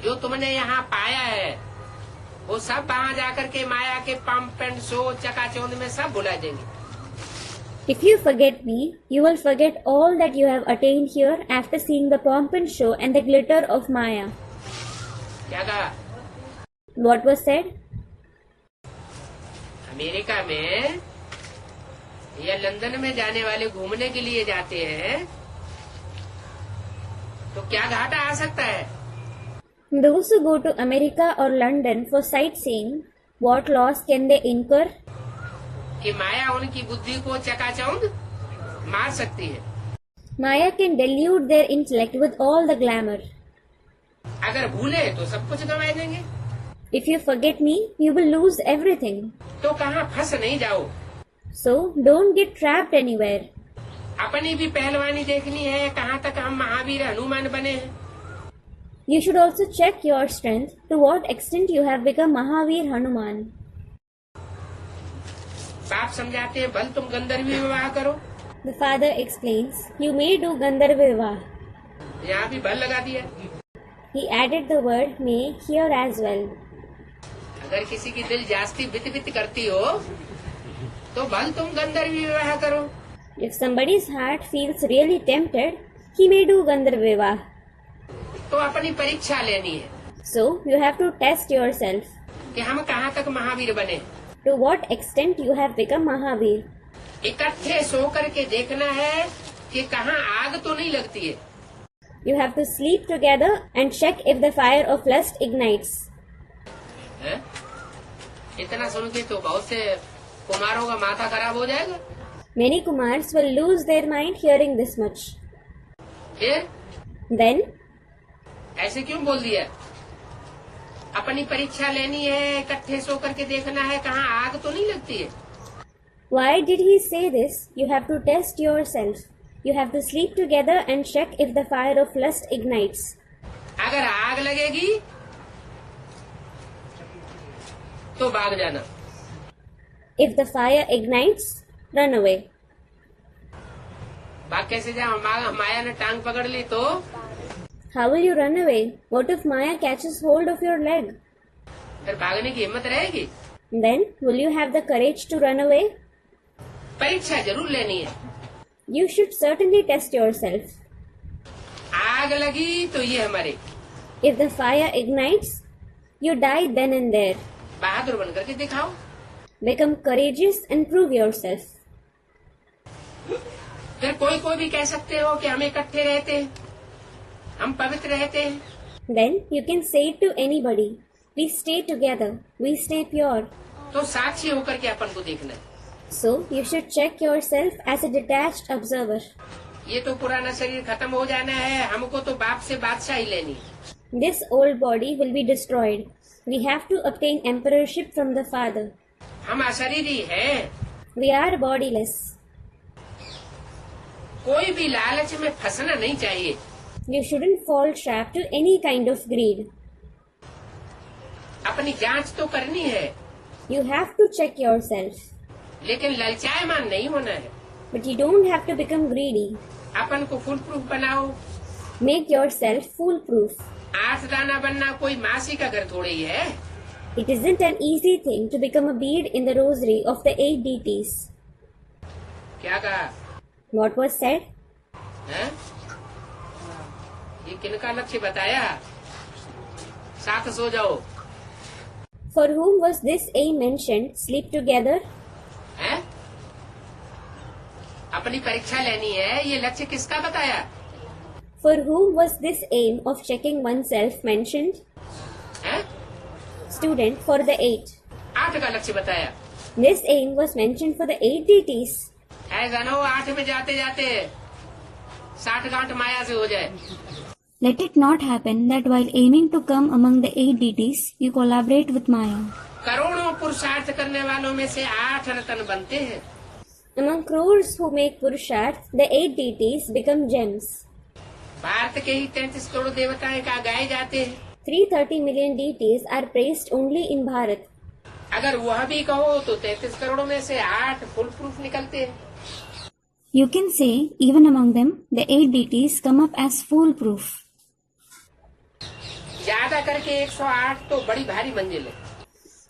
जो तुमने यहाँ पाया है वो सब वहाँ जाकर के माया के पंप एंड शो चकाचौंध में सब भुला देंगे। If you forget me, you will forget all that you have attained here after seeing the pomp and show and the glitter of Maya. क्या कहा? What was said? अमेरिका में या London में जाने वाले घूमने के लिए जाते हैं तो क्या घाटा आ सकता है? Those who go to America or London for sightseeing, what loss can they incur? कि माया उनकी बुद्धि को चकाचौंध मार सकती है। Maya can delude their intellect with all the glamour. अगर भूले तो सब कुछ गंवा देंगे। If you forget me, you will lose everything. तो कहाँ फंस नहीं जाओ। So don't get trapped anywhere. अपनी भी पहलवानी देखनी है, कहाँ तक हम महावीर हनुमान बने हैं। You should also check your strength, to what extent you have become Mahavir Hanuman. बाप समझाते हैं बल तुम गंधर्वी विवाह करो। The father explains, you may do Gandharva Vivah. यहाँ भी बल लगा दिया। He added the word may here as well. अगर किसी की दिल जास्ती बित बित करती हो तो बल तुम गंधर्वी विवाह करो। If somebody's heart feels really tempted, he may do Gandharva Vivah. तो अपनी परीक्षा लेनी है So you have to test yourself, कि हम कहाँ तक महावीर बने। to what extent you have become Mahavir. इकट्ठे सो करके देखना है कि कहाँ आग तो नहीं लगती है। You have to sleep together and check if the fire of lust ignites. हैं? इतना सुन के तो बहुत से कुमारों का माथा खराब हो जाएगा। Many Kumars will lose their mind hearing this much. फिर Then, ऐसे क्यों बोल दिया? अपनी परीक्षा लेनी है, इकट्ठे सो करके देखना है कहाँ आग तो नहीं लगती है। why did he say this? You have to test yourself. You have to sleep together and check if the fire of lust ignites. अगर आग लगेगी तो भाग जाना। If the fire ignites, run away. भाग कैसे जाओ? माया ने टांग पकड़ ली तो How will you run away? What if Maya catches hold of your leg? फिर भागने की हिम्मत रहेगी? Then, will you have the courage to run away? परीक्षा जरूर लेनी है। You should certainly test yourself. आग लगी तो ये हमारे If the fire ignites, you die then and there. बहादुर बन करके दिखाओ। Become courageous and prove yourself. फिर कोई भी कह सकते हो कि हम इकट्ठे रहते हैं, हम पवित्र रहते हैं। Then you can say it to anybody. We stay together. We stay pure. तो साक्षी होकर के अपन को देखना है। So you should check yourself as a detached observer. ये तो पुराना शरीर खत्म हो जाना है, हमको तो बाप से बादशाही लेनी है। This old body will be destroyed. We have to obtain emperorship from the Father. हम अशरीरी हैं। We are bodiless. कोई भी लालच में फंसना नहीं चाहिए। You shouldn't fall trap to any kind of greed. अपनी जांच तो करनी है, You have to check yourself. लेकिन ललचायमान नहीं होना है। But you don't have to become greedy. अपन को फुल प्रूफ बनाओ। Make yourself foolproof. 8 दाना बनना कोई मासी का घर थोड़ी ही है। It isn't an easy thing to become a bead in the rosary of the 8 deities. क्या कहा? What was said? हैं? ये किनका लक्ष्य बताया? साथ सो जाओ। For whom was this aim mentioned? Sleep together? हैं? अपनी परीक्षा लेनी है, ये लक्ष्य किसका बताया? For whom was this aim of checking oneself mentioned? हैं? Student, for the 8. 8 का लक्ष्य बताया। This aim was mentioned for the 8 deities. है जानो 8 में जाते जाते 60 गांठ माया से हो जाए। Let it not happen that while aiming to come among the 8 deities, you collaborate with Maya. करोड़ों पुरुषार्थ करने वालों में से 8 रत्न बनते हैं। Among crores who make Purusharth, the 8 deities become gems. Bharat के ही 33 करोड़ देवताएं का गाए जाते हैं। 330 million deities are praised only in Bharat. अगर वह भी कहो तो 33 करोड़ में से 8 फुल प्रूफ निकलते हैं। You can say, even among them, the 8 deities come up as foolproof. ज्यादा करके 108 तो बड़ी भारी मंजिल है।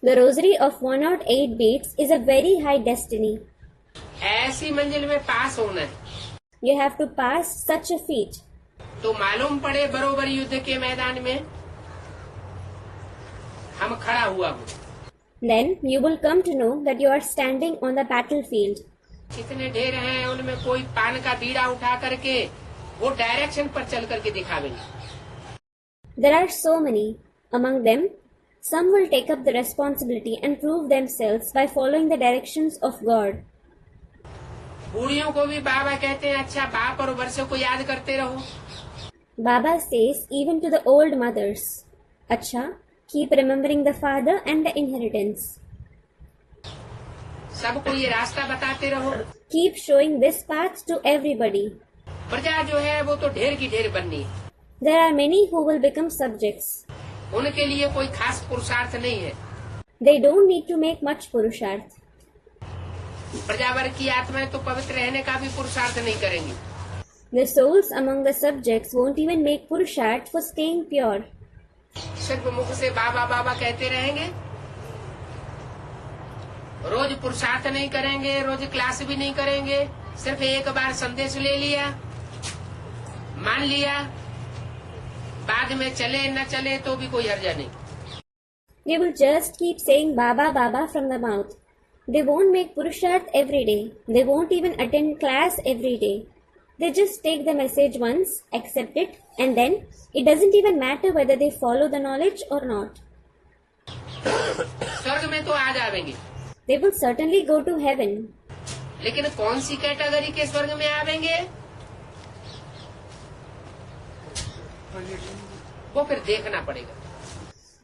The rosary of 108 beads is a very high destiny. ऐसी मंजिल में पास होना है You have to pass such a feat. तो मालूम पड़े बरोबर युद्ध के मैदान में हम खड़ा हुआ हूँ। Then you will come to know that you are standing on the battlefield. कितने ढेर हैं, उनमें कोई पान का बीड़ा उठा करके वो डायरेक्शन पर चल करके दिखावेंगे। There are so many. Among them, some will take up the responsibility and prove themselves by following the directions of God. बूढ़ियों को भी बाबा कहते हैं, अच्छा बाप और वर्षों को याद करते रहो। Baba says even to the old mothers, Acha, keep remembering the father and the inheritance. सबको ये रास्ता बताते रहो। Keep showing this path to everybody. प्रजा जो है वो तो ढेर की ढेर बननी है, There are many who will become subjects. उनके लिए कोई खास पुरुषार्थ नहीं है। They don't need to make much purusharth. प्रजा वर्ग की आत्माएं तो पवित्र रहने का भी पुरुषार्थ नहीं करेंगी। The souls among the subjects won't even make purusharth for staying pure. सिर्फ मुख से बाबा बाबा कहते रहेंगे, रोज पुरुषार्थ नहीं करेंगे, रोज क्लास भी नहीं करेंगे, सिर्फ एक बार संदेश ले लिया, मान लिया, बाद में चले न चले तो भी कोई हर्जा नहीं। They will just keep saying Baba Baba from the mouth. They won't make purusharth every day. They won't even attend class every day. They just take the message once, accept it, and then it doesn't even matter whether they follow the knowledge or not. स्वर्ग में तो आ जाएंगे, They will certainly go to heaven. लेकिन कौन सी category के स्वर्ग में आवेंगे वो फिर देखना पड़ेगा।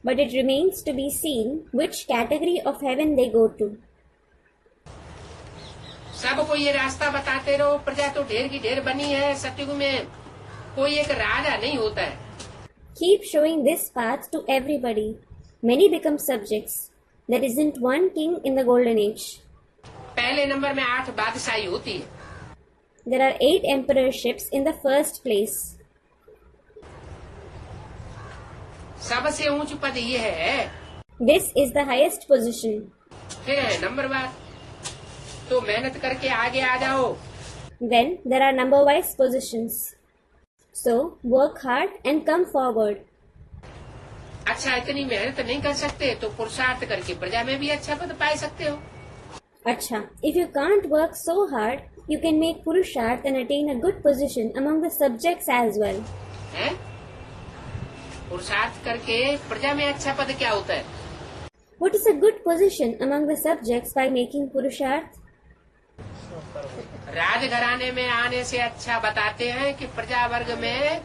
But it remains to be seen which category of heaven they go to. सबको ये रास्ता बताते रहो। प्रजा तो ढेर की ढेर बनी है। सतयुग में कोई एक राजा नहीं होता है। Keep showing this path to everybody. Many become subjects. There isn't one king in the golden age. पहले नंबर में 8 बादशाही होती है। There are 8 emperorships in the first place. सबसे ऊंच पद ये है। This is the highest position. फिर है नंबरवार, तो मेहनत करके आगे आ जाओ। Then there are number-wise positions. So work hard and come forward. अच्छा, इतनी मेहनत नहीं कर सकते तो पुरुषार्थ करके प्रजा में भी अच्छा पद पा सकते हो। Acha, if you can't work so hard, you can make purusharth and attain a good position among the subjects as well. हैं? पुरुषार्थ करके प्रजा में अच्छा पद क्या होता है? What is a good position among the subjects by making purusharth? राजघराने में आने से अच्छा बताते हैं कि प्रजा वर्ग में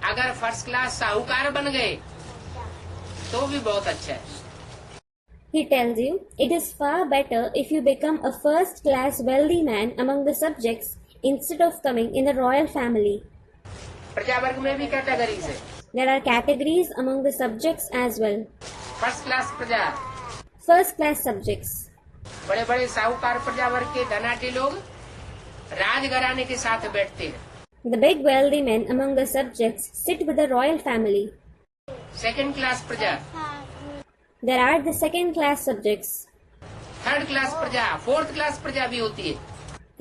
अगर फर्स्ट क्लास साहूकार बन गए तो भी बहुत अच्छा है। He tells you, it is far better if you become a first-class wealthy man among the subjects instead of coming in the royal family. प्रजा वर्ग में भी कैटेगरीज है। There are categories among the subjects as well. First class प्रजा, First-class subjects. बड़े बड़े साहूकार प्रजा वर्ग के धनाढ्य लोग राजघराने के साथ बैठते हैं। The big wealthy men among the subjects sit with the royal family. Second class प्रजा, There are the second-class subjects. Third class प्रजा, फोर्थ क्लास प्रजा भी होती है।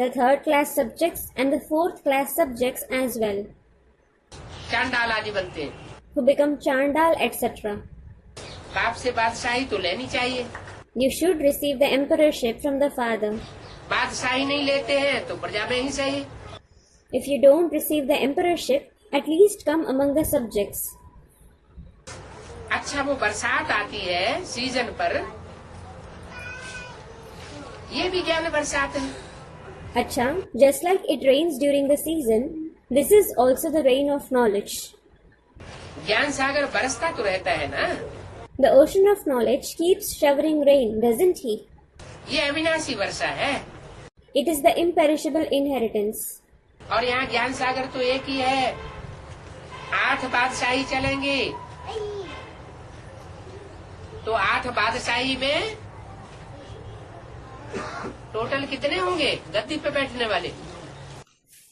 The third-class subjects and the fourth-class subjects as well, चांडाल आदि बनते हैं। who become Chandal, etc. बाप से बादशाही तो लेनी चाहिए। You should receive the emperorship from the father. बादशाही नहीं लेते हैं तो प्रजा में ही सही। If you don't receive the emperorship, at least come among the subjects. अच्छा, वो बरसात आती है सीजन पर, ये भी ज्ञान बरसात है। Acha, just like it rains during the season, this is also the rain of knowledge. ज्ञान सागर बरसता तो रहता है ना। The ocean of knowledge keeps showering rain, doesn't he? ये अविनाशी वर्षा है It is the imperishable inheritance. और यहाँ ज्ञान सागर तो एक ही है। 8 बादशाही चलेंगे तो 8 बादशाही में टोटल कितने होंगे गद्दी पे बैठने वाले?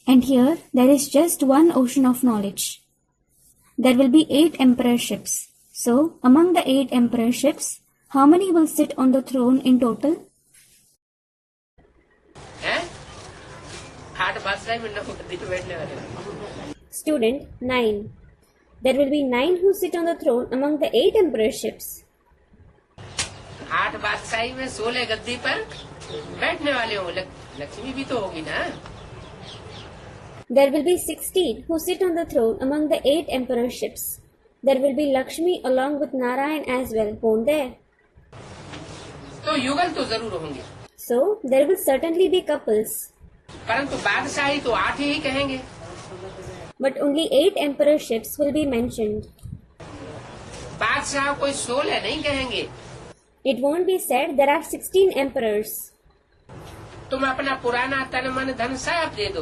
And here there is just one ocean of knowledge. There will be 8 emperorships. So, among the 8 emperorships, how many will sit on the throne in total? हैं? 8 बादशाही में 9 गद्दी पे बैठने वाले। Student 9. There will be 9 who sit on the throne among the 8 emperorships. 8 बादशाही में 16 गद्दी पर बैठने वाले होंगे। लक्ष्मी भी तो होगी ना। There will be 16 who sit on the throne among the 8 emperorships. There will be Lakshmi along with Narayan as well, won't there? तो युगल तो जरूर होंगे। So, there will certainly be couples. परंतु बादशाही तो 8 ही कहेंगे। But only 8 emperorships will be mentioned. बादशाह कोई 16 नहीं कहेंगे। It won't be said there are 16 emperors. तुम अपना पुराना तन मन धन सब दे दो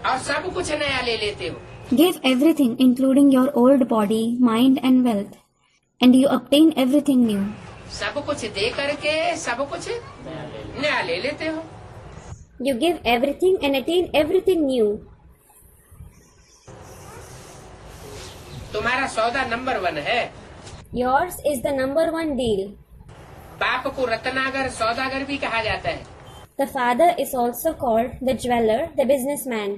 और सब कुछ नया ले लेते हो। Give everything, including your old body, mind, and wealth, and you obtain everything new. सब कुछ दे करके सब कुछ नया ले लेते हो। You give everything and attain everything new. तुम्हारा सौदा नंबर 1 है। Yours is the number 1 deal. बाप को रत्नागर सौदागर भी कहा जाता है। The father is also called the jeweler, the businessman.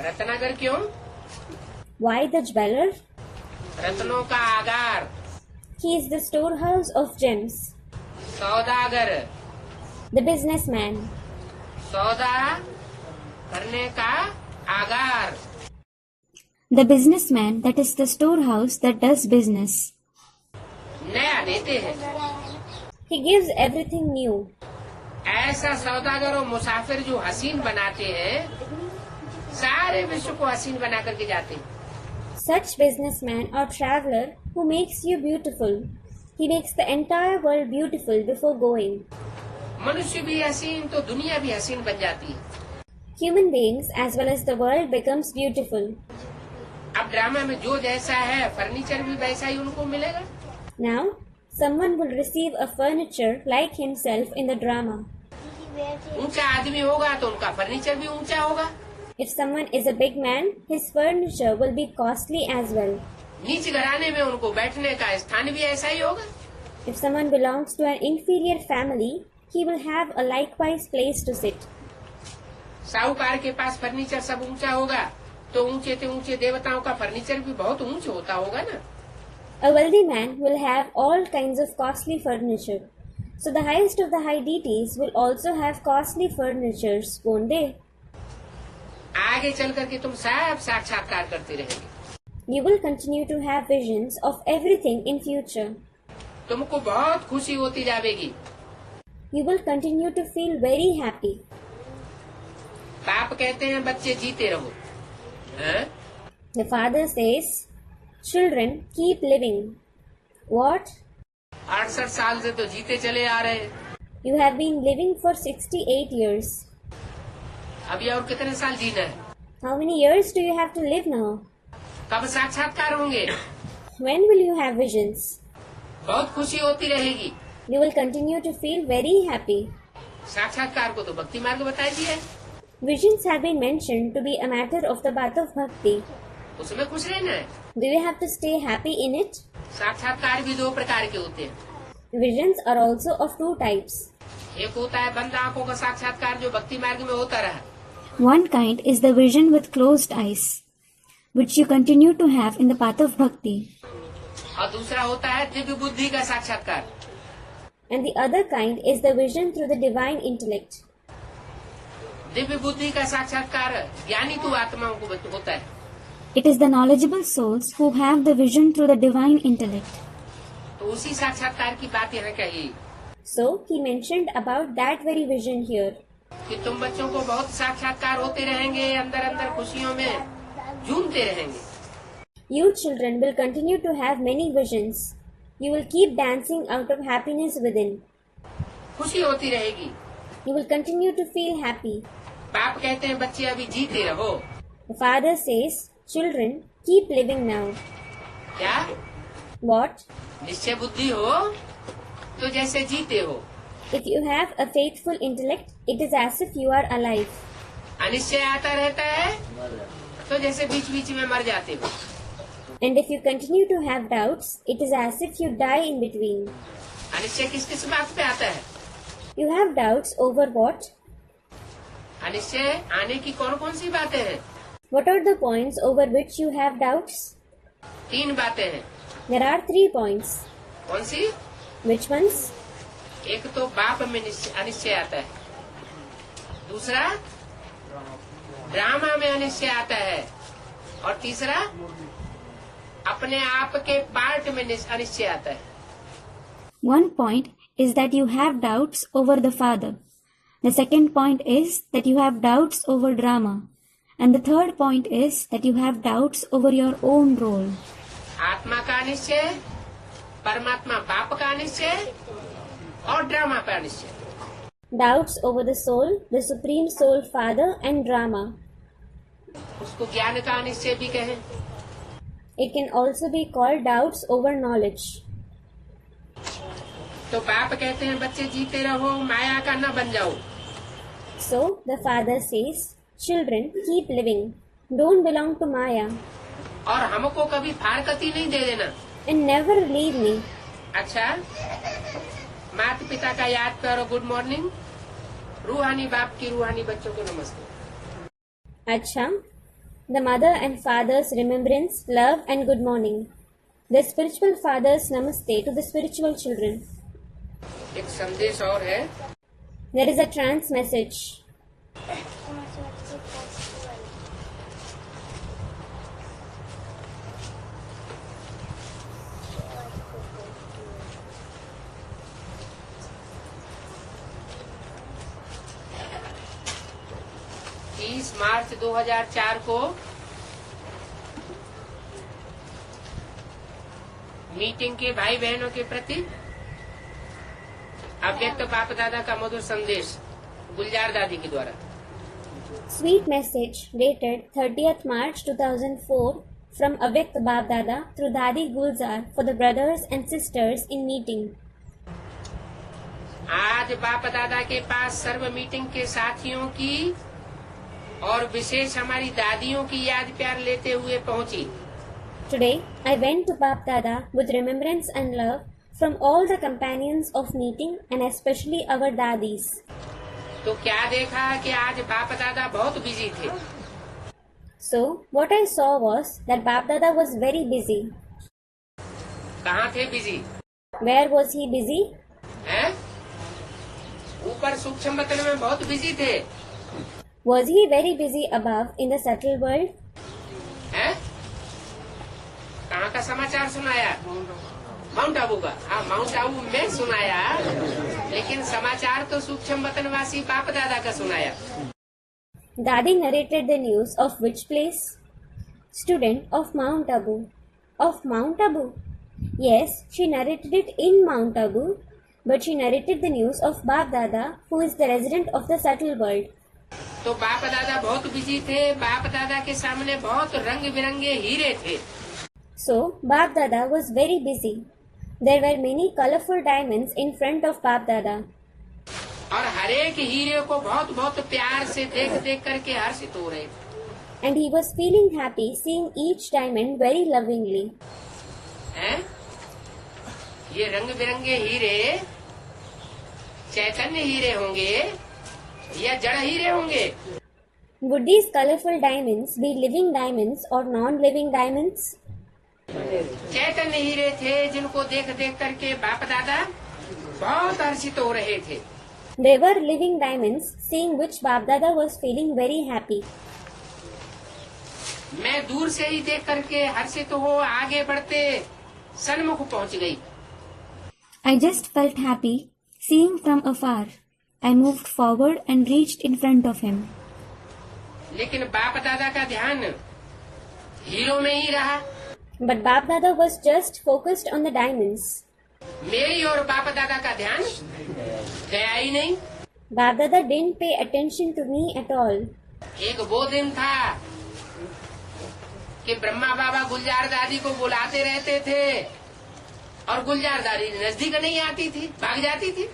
रत्नागर क्यों? Why the jeweler? रत्नों का आगार। He is the storehouse of gems. Saudagar The businessman. सौदा करने का आगार। The businessman, that is the storehouse that does business. नया देते हैं। He gives everything new. ऐसा सौदागर और मुसाफिर जो हसीन बनाते हैं, सारे विश्व को हसीन बना करके जाते हैं। Such businessman or traveler who makes you beautiful. He makes the entire world beautiful before going. मनुष्य भी हसीन तो दुनिया भी हसीन बन जाती है। Human beings as well as the world becomes beautiful. अब ड्रामा में जो जैसा है फर्नीचर भी वैसा ही उनको मिलेगा। Now, someone will receive a furniture like himself in the drama. ऊंचा आदमी होगा तो उनका फर्नीचर भी ऊंचा होगा। If someone is a big man, his furniture will be costly as well. नीच घराने में उनको बैठने का स्थान भी ऐसा ही होगा। If someone belongs to an inferior family, he will have a likewise place to sit. साहूकार के पास फर्नीचर सब ऊंचा होगा तो ऊंचे देवताओं का फर्नीचर भी बहुत ऊंचा होता होगा ना। A wealthy man will have all kinds of costly furniture. So the highest of the high deities will also have costly furnitures, won't they? आगे चल करके तुम सब साक्षात्कार करते रहेंगे। You will continue to have visions of everything in future. तुमको बहुत खुशी होती जाएगी। You will continue to feel very happy. बाप कहते हैं बच्चे जीते रहो। हैं? The father says, children, keep living. What? 68 साल से तो जीते चले आ रहे हैं। You have been living for 68 years. अभी और कितने साल जीना है? How many years do you have to live now? कब साक्षात्कार होंगे? When will you have visions? बहुत खुशी होती रहेगी। You will continue to feel very happy. साक्षात्कार को तो भक्ति मार्ग बता दिया है। Visions have been mentioned to be a matter of the path of bhakti. उसमें खुश रहना है। Do you have to stay happy in it? साक्षात्कार भी 2 प्रकार के होते हैं। Visions are also of 2 types. एक होता है बंद आंखों का साक्षात्कार जो भक्ति मार्ग में होता रहा। One kind is the vision with closed eyes, which you continue to have in the path of bhakti. और दूसरा होता है दिव्य बुद्धि का साक्षात्कार। And the other kind is the vision through the divine intellect. Divya बुद्धि का साक्षात्कार ज्ञानी तू आत्माओं को होता है। It is the knowledgeable souls who have the vision through the divine intellect. तो उसी साक्षात्कार की बात यहाँ कही। So he mentioned about that very vision here. कि तुम बच्चों को बहुत साक्षात्कार होते रहेंगे, अंदर अंदर खुशियों में झूमते रहेंगे। You children will continue to have many visions. You will keep dancing out of happiness within. खुशी होती रहेगी। You will continue to feel happy. बाप कहते हैं बच्चे अभी जीते रहो। The father says, children, keep living now. क्या? What? निश्चय बुद्धि हो तो जैसे जीते हो। If you have a faithful intellect, it is as if you are alive. Anishchay आता रहता है तो जैसे बीच बीच में मर जाते हो। And if you continue to have doubts, it is as if you die in between. Anishchay किस किस बात पे आता है? You have doubts over what? Anishchay आने की कौन कौन सी बातें हैं? What are the points over which you have doubts? 3 बातें हैं। There are 3 points. कौन सी? Which ones? एक तो बाप में अनिश्चय आता है, दूसरा ड्रामा में अनिश्चय आता है, और तीसरा अपने आप के पार्ट में अनिश्चय आता है। One point is that you have doubts over the father. The second point is that you have doubts over drama. And the third point is that you have doubts over your own role. आत्मा का निश्चय, परमात्मा बाप का निश्चय और drama का निश्चय. Doubts over the soul, the Supreme Soul Father and drama. उसको ज्ञान का निश्चय भी कहें. It can also be called doubts over knowledge. तो बाप कहते हैं बच्चे जीते रहो, माया का न बन जाओ. So the father says, children, keep living. Don't belong to Maya. और हमको कभी फारकती नहीं दे देना. And never leave me. अच्छा, माता पिता का याद करो, गुड मॉर्निंग. रूहानी बाप की रूहानी बच्चों को नमस्ते. Acha. The mother and father's remembrance, love and good morning. The spiritual father's namaste to the spiritual children. एक संदेश और है. There is a trance message. मार्च 2004 को मीटिंग के भाई बहनों के प्रति अव्यक्त बाप दादा का मधुर संदेश गुलजार दादी के द्वारा. Sweet message dated 30th March 2004 from Avyakt Bap Dada through Dadi Gulzar for the brothers and sisters in meeting. आज बाप दादा के पास सर्व मीटिंग के साथियों की और विशेष हमारी दादियों की याद प्यार लेते हुए पहुंची. Today, I went to Bap Dada with remembrance and love from all the companions of meeting and especially our dadis. तो क्या देखा कि आज बाप दादा बहुत बिजी थे. So, what I saw was that Bap Dada was very busy. कहाँ थे busy? Where was he busy? हैं? ऊपर सूक्ष्म वतन में बहुत बिजी थे. Was he very busy above in the subtle world? हैं? कहाँ का समाचार सुनाया? माउंट आबू का. हाँ, माउंट आबू में सुनाया, लेकिन समाचार तो सूक्ष्म वतनवासी बाप दादा का सुनाया. Dadi narrated the news of which place? Student of Mount Abu. Of Mount Abu? Yes, she narrated it in Mount Abu, but she narrated the news of Bap Dada, who is the resident of the subtle world. तो बाप दादा बहुत busy थे. बाप दादा के सामने बहुत रंग बिरंगे हीरे थे. So, Bap Dada was very busy. There were many colorful diamonds in front of Bap Dada. और हर एक हीरे को बहुत बहुत प्यार से देख देख करके हर्षित हो रहे थे. And he was feeling happy seeing each diamond very lovingly. हैं? ये रंग बिरंगे हीरे चैतन्य हीरे होंगे या जड़ हीरे होंगे? Would these colorful diamonds be living diamonds or non-living diamonds? चैतन्य हीरे थे जिनको देख देख करके बाप दादा बहुत हर्षित हो रहे थे. They were living diamonds, seeing which Bap Dada was feeling very happy. मैं दूर से ही देख करके हर्षित हो आगे बढ़ते सन्मुख पहुंच गई. I just felt happy seeing from afar. I moved forward and reached in front of him. लेकिन बाप दादा का ध्यान हीरो में ही रहा. But Bap Dada was just focused on the diamonds. मेरी और बाप दादा का ध्यान गया ही नहीं. Bap Dada didn't pay attention to me at all. एक वो दिन था कि ब्रह्मा बाबा गुलजार दादी को बुलाते रहते थे और गुलजार दादी नजदीक नहीं आती थी, भाग जाती थी.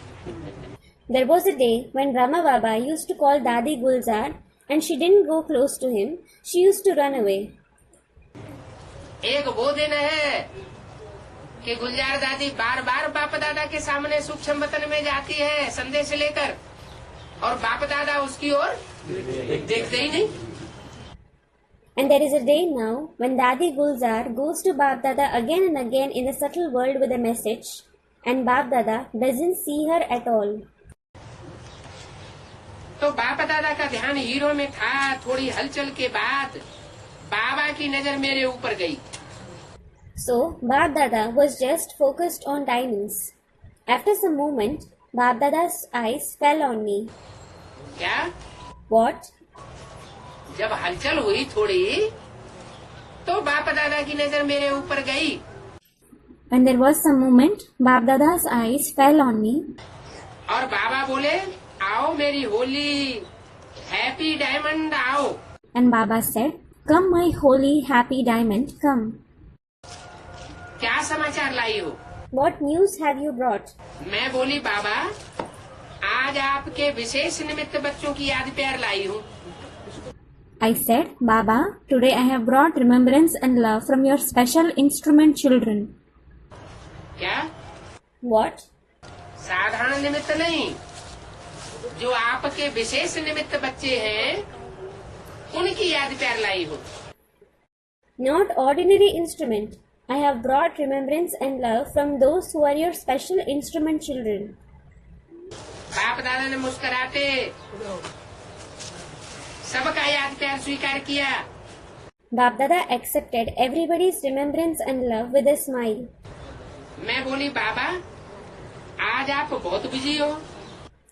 There was a day when Brahma Baba used to call Dadi Gulzar and she didn't go close to him. She used to run away. एक वो दिन है कि गुलजार दादी बार बार बाप दादा के सामने सूक्ष्म वतन में जाती है संदेश लेकर और बाप दादा उसकी ओर देखते ही नहीं. And there is a day now when Dadi Gulzar goes to Bap Dada again and again in the subtle world with a message and Bap Dada doesn't see her at all. तो बाप दादा का ध्यान hero में था. थोड़ी हलचल के बाद बाबा की नजर मेरे ऊपर गई. So, Bap Dada was just focused on diamonds. After some moment, Bap Dada's eyes fell on me. क्या? What? जब हलचल हुई थोड़ी तो बाप दादा की नजर मेरे ऊपर गई When there was some movement, Bap Dada's eyes fell on me और बाबा बोले, आओ मेरी होली हैप्पी डायमंड आओ। and Baba said, "Come my holy happy diamond, come." क्या समाचार लाई हो? What news have you brought? मैं बोली, बाबा आज आपके विशेष निमित्त बच्चों की याद प्यार लाई हूँ। I said, "Baba, today I have brought remembrance and love from your special instrument children." क्या? What? साधारण निमित्त नहीं, जो आपके विशेष निमित्त बच्चे हैं उनकी याद प्यार लाई हूँ। Not ordinary instrument. I have brought remembrance and love from those who are your special instrument children. बाप दादा ने मुस्कुराते सबका याद प्यार स्वीकार किया। Bap Dada accepted everybody's remembrance and love with a smile. मैं बोली, बाबा आज आप बहुत बिजी हो।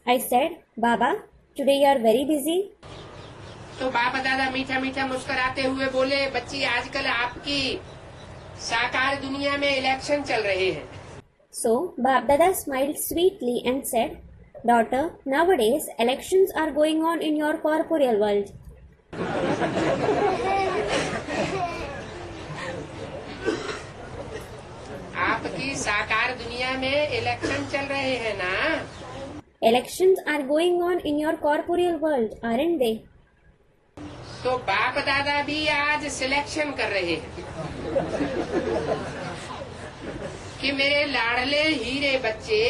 I said, "Baba, today you are very busy." तो बाप दादा मीठा मीठा मुस्कुराते हुए बोले, बच्ची आजकल आपकी साकार दुनिया में इलेक्शन चल रहे हैं। So Bap Dada smiled sweetly and said, "Daughter, nowadays elections are going on in your corporeal world." आपकी साकार दुनिया में इलेक्शन चल रहे हैं ना? Elections are going on in your corporeal world, aren't they? तो बाप दादा भी आज सिलेक्शन कर रहे हैं कि मेरे लाडले हीरे बच्चे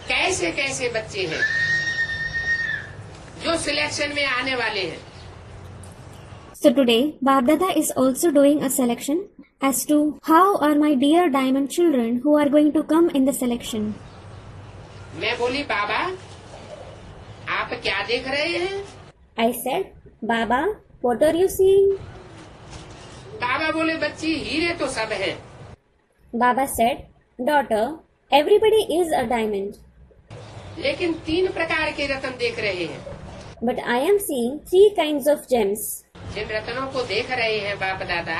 कैसे कैसे बच्चे हैं जो सिलेक्शन में आने वाले हैं। So today, Bap Dada is also doing a selection as to how are my dear diamond children who are going to come in the selection. मैं बोली, बाबा आप क्या देख रहे हैं? I said, "Baba, what are you seeing?" बाबा बोले, बच्ची हीरे तो सब हैं, Baba said, "Daughter, everybody is a diamond, लेकिन 3 प्रकार के रत्न देख रहे हैं। but I am seeing 3 kinds of gems." जिन रत्नों को देख रहे हैं बाप दादा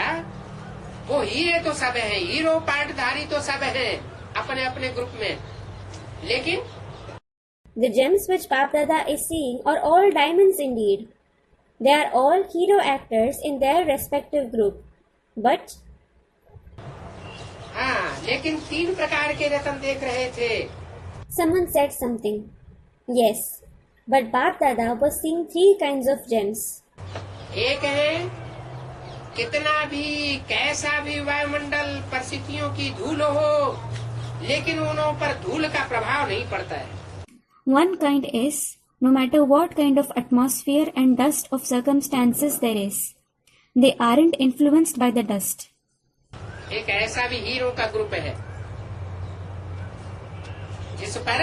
वो हीरे तो सब हैं, हीरो पाटधारी तो सब हैं अपने अपने ग्रुप में, लेकिन The gems which Bap Dada is seeing are all diamonds indeed. They are all hero actors in their respective group. But हाँ, लेकिन 3 प्रकार के रत्न देख रहे थे। someone said something. Yes, but Bap Dada was seeing 3 kinds of gems. एक है कितना भी कैसा भी वायुमंडल परिस्थितियों की धूल हो, लेकिन उन पर धूल का प्रभाव नहीं पड़ता है। One kind is, no matter what kind of atmosphere and dust of circumstances there is, they aren't influenced by the dust. एक ऐसा भी हीरो का ग्रुप है जिस पर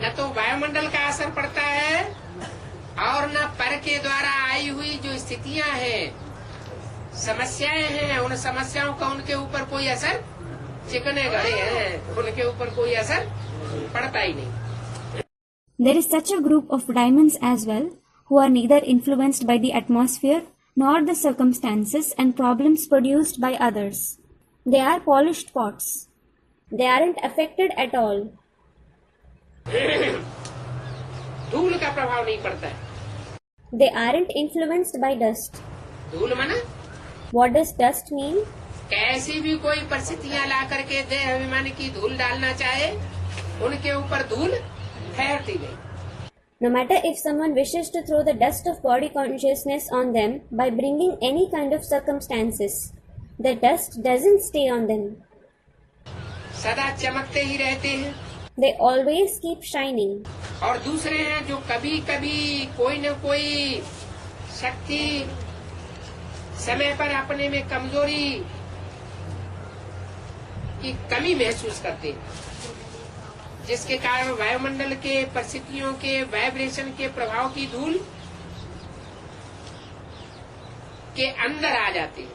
न तो वायुमंडल का असर पड़ता है और न पर के द्वारा आई हुई जो स्थितियां हैं, समस्याएं हैं, उन समस्याओं का उनके ऊपर कोई असर, चिकने गड़े हैं उनके ऊपर कोई असर पड़ता ही नहीं। There is such a group of diamonds as well, who are neither influenced by the atmosphere nor the circumstances and problems produced by others. They are polished pots. They aren't affected at all. धूल का प्रभाव नहीं पड़ता है। They aren't influenced by dust. धूल माना What does dust mean? कैसी भी कोई परिस्थितियां ला करके देह अभिमान की धूल डालना चाहे, उनके ऊपर धूल ठहरती नहीं। No matter if someone wishes to throw the dust of body consciousness on them by bringing any kind of circumstances, the dust doesn't stay on them. सदा चमकते ही रहते हैं। They always keep shining. और दूसरे हैं जो कभी कभी कोई न कोई शक्ति समय पर अपने में कमजोरी की कमी महसूस करते हैं, जिसके कारण वायुमंडल के परिस्थितियों के वाइब्रेशन के प्रभाव की धूल के अंदर आ जाते हैं,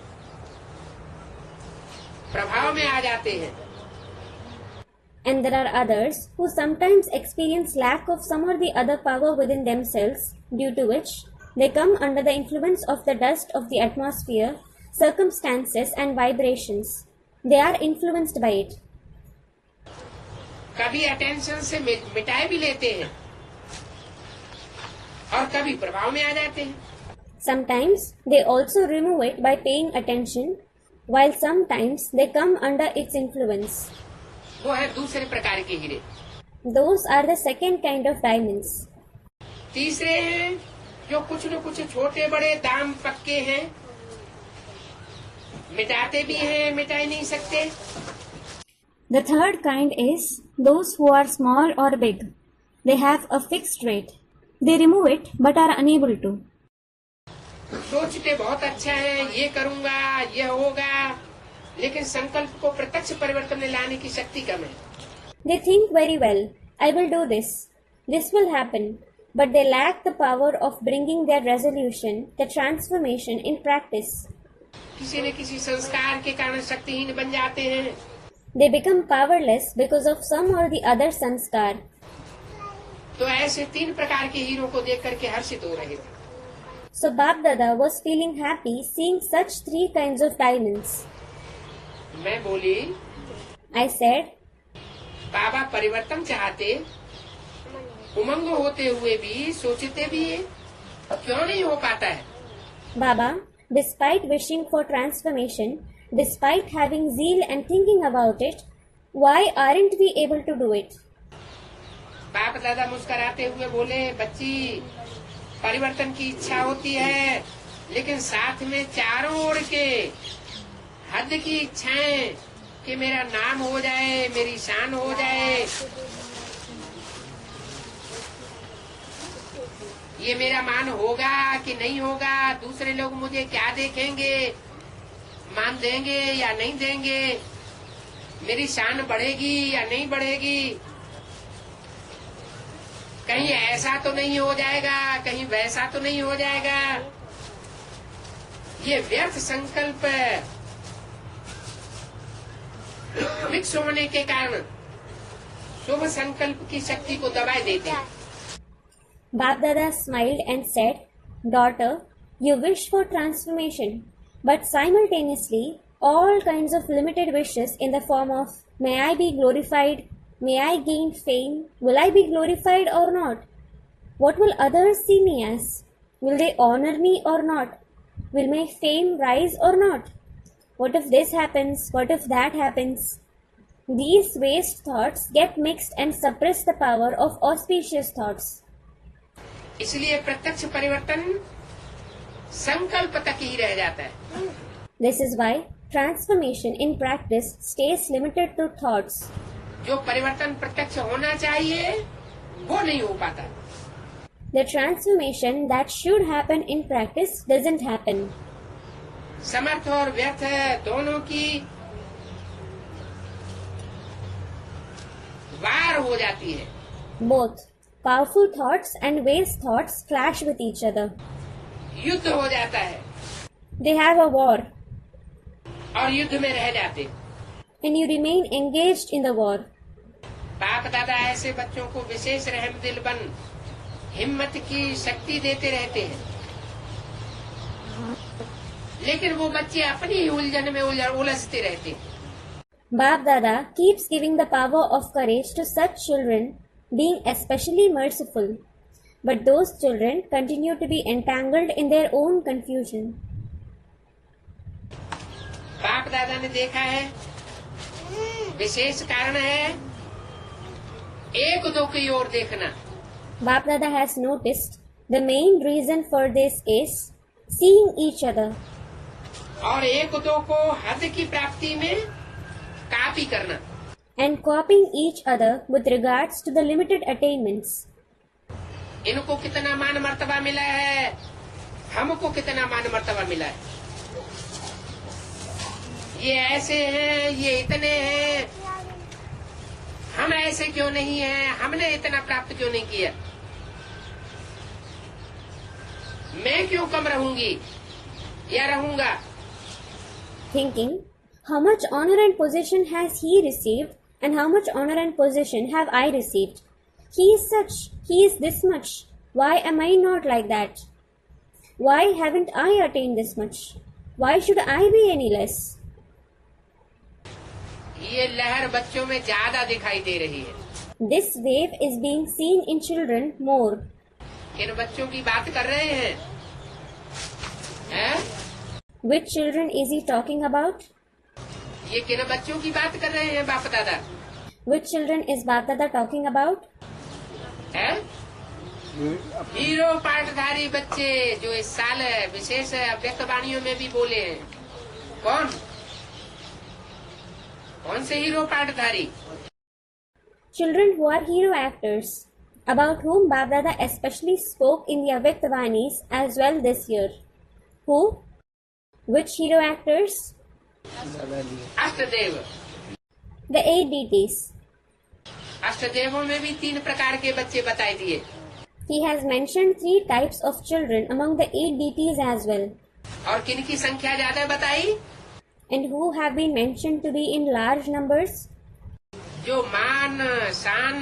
प्रभाव में आ जाते हैं। And there are others who sometimes experience lack of some or the other power within themselves, due to which they come under the influence of the dust of the atmosphere, circumstances and vibrations. They are influenced by it. कभी attention से मिटाए भी लेते हैं और कभी प्रभाव में आ जाते हैं. Sometimes they also remove it by paying attention, while sometimes they come under its influence. वो है दूसरे प्रकार के हीरे. Those are the second kind of diamonds. तीसरे हैं जो कुछ न कुछ छोटे बड़े दाम पक्के हैं, मिटाते भी हैं, मिटा ही नहीं सकते. The third kind is those who are small or big. They have a fixed rate. They remove it but are unable to. सोचते बहुत अच्छा है, ये करूंगा, ये होगा, लेकिन संकल्प को प्रत्यक्ष परिवर्तन में लाने की शक्ति कम है. They think very well, I will do this. This will happen. But they lack the power of bringing their resolution, the transformation in practice. किसी न किसी संस्कार के कारण शक्तिहीन बन जाते हैं. They become powerless because of some or the other sanskar. तो ऐसे 3 प्रकार के हीरों को देख करके हर्षित हो रहे थे. So Bap Dada was feeling happy seeing such 3 kinds of diamonds. मैं बोली, I said, बाबा परिवर्तन चाहते, उमंग होते हुए भी सोचते भी है, क्यों नहीं हो पाता है? Baba, despite wishing for transformation, despite having zeal and thinking about it, why aren't we able to do it? बाप दादा मुस्कुराते हुए बोले, बच्ची, परिवर्तन की इच्छा होती है, लेकिन साथ में चारों ओर के हद की इच्छाएं कि मेरा नाम हो जाए, मेरी शान हो जाए, ये मेरा मान होगा कि नहीं होगा, दूसरे लोग मुझे क्या देखेंगे, मान देंगे या नहीं देंगे, मेरी शान बढ़ेगी या नहीं बढ़ेगी, कहीं ऐसा तो नहीं हो जाएगा, कहीं वैसा तो नहीं हो जाएगा. ये व्यर्थ संकल्प मिक्स होने के कारण शुभ संकल्प की शक्ति को दबाए देते हैं. Bap Dada smiled and said, Daughter, you wish for transformation, but simultaneously all kinds of limited wishes in the form of, may I be glorified, may I gain fame, will I be glorified or not? What will others see me as? Will they honor me or not? Will my fame rise or not? What if this happens? What if that happens? These waste thoughts get mixed and suppress the power of auspicious thoughts. इसलिए प्रत्यक्ष परिवर्तन संकल्प तक ही रह जाता है. This is why transformation in practice stays limited to thoughts. जो परिवर्तन प्रत्यक्ष होना चाहिए वो नहीं हो पाता. The transformation that should happen in practice doesn't happen. समर्थ और व्यर्थ दोनों की वार हो जाती है. Both powerful thoughts and waste thoughts clash with each other. युद्ध हो जाता है. They have a war, और युद्ध में रह जाते. and you remain engaged in the war. बाप दादा ऐसे बच्चों को विशेष रहम दिल बन हिम्मत की शक्ति देते रहते हैं, लेकिन वो बच्चे अपनी ही उलझन में उलझते रहते हैं. Bap Dada keeps giving the power of courage to such children, being especially merciful. But those children continue to be entangled in their own confusion. बाप दादा ने देखा है, विशेष कारण है एक दो की ओर देखना. Bap Dada has noticed the main reason for this is seeing each other और एक दो को हद की प्राप्ति में कॉपी करना. and copying each other with regards to the limited attainments. इनको कितना मान मर्तबा मिला है, हमको कितना मान मर्तबा मिला है, ये ऐसे हैं, ये इतने हैं, हम ऐसे क्यों नहीं हैं, हमने इतना प्राप्त क्यों नहीं किया, मैं क्यों कम रहूंगी या रहूंगा. Thinking, how much honor and position has he received And how much honor and position have I received? He is such, he is this much. Why am I not like that? Why haven't I attained this much? Why should I be any less? ये लहर बच्चों में ज्यादा दिखाई दे रही है. This wave is being seen in children more. किन बच्चों की बात कर रहे हैं? हैं? Which children is he talking about? ये किन बच्चों की बात कर रहे हैं बाप दादा? Which children is Bap Dada talking about? हैं? हीरो पाठधारी बच्चे जो इस साल विशेष अव्यक्त वाणियों में भी बोले हैं. कौन? कौन से hero पाठधारी? Children who are hero actors, about whom Bap Dada especially spoke in the Avyakt Vanis as well this year. Who? Which hero actors? अष्टदेव. The 8 deities. अष्टदेवों में भी 3 प्रकार के बच्चे बताए दिए. He has mentioned 3 types of children among the 8 deities as well. और किन की संख्या ज्यादा बताई? And who have been mentioned to be in large numbers? जो मान शान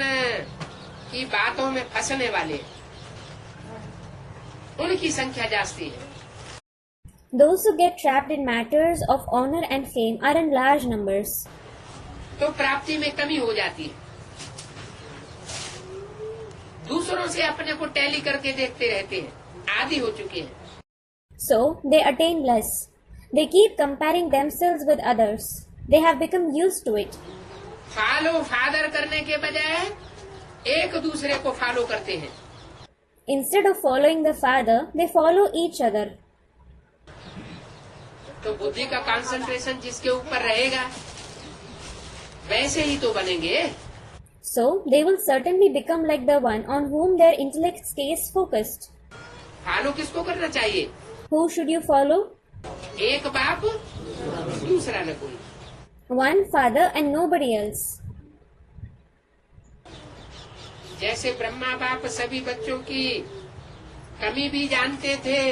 की बातों में फंसने वाले, उनकी संख्या जास्ती है. Those who get trapped in matters of honor and fame are in large numbers. तो प्राप्ति में कमी हो जाती है. दूसरों से अपने को टैली करके देखते रहते हैं, आदी हो चुके हैं. So, they attain less. They keep comparing themselves with others. They have become used to it. Follow father करने के बजाय एक दूसरे को फॉलो करते हैं. Instead of following the father, they follow each other. तो बुद्धि का कंसंट्रेशन जिसके ऊपर रहेगा वैसे ही तो बनेंगे. So, they will certainly become like the one on whom their intellect stays focused. Follow किसको करना चाहिए? Who should you follow? एक बाप, दूसरा न कोई. One father and nobody else. जैसे ब्रह्मा बाप सभी बच्चों की कमी भी जानते थे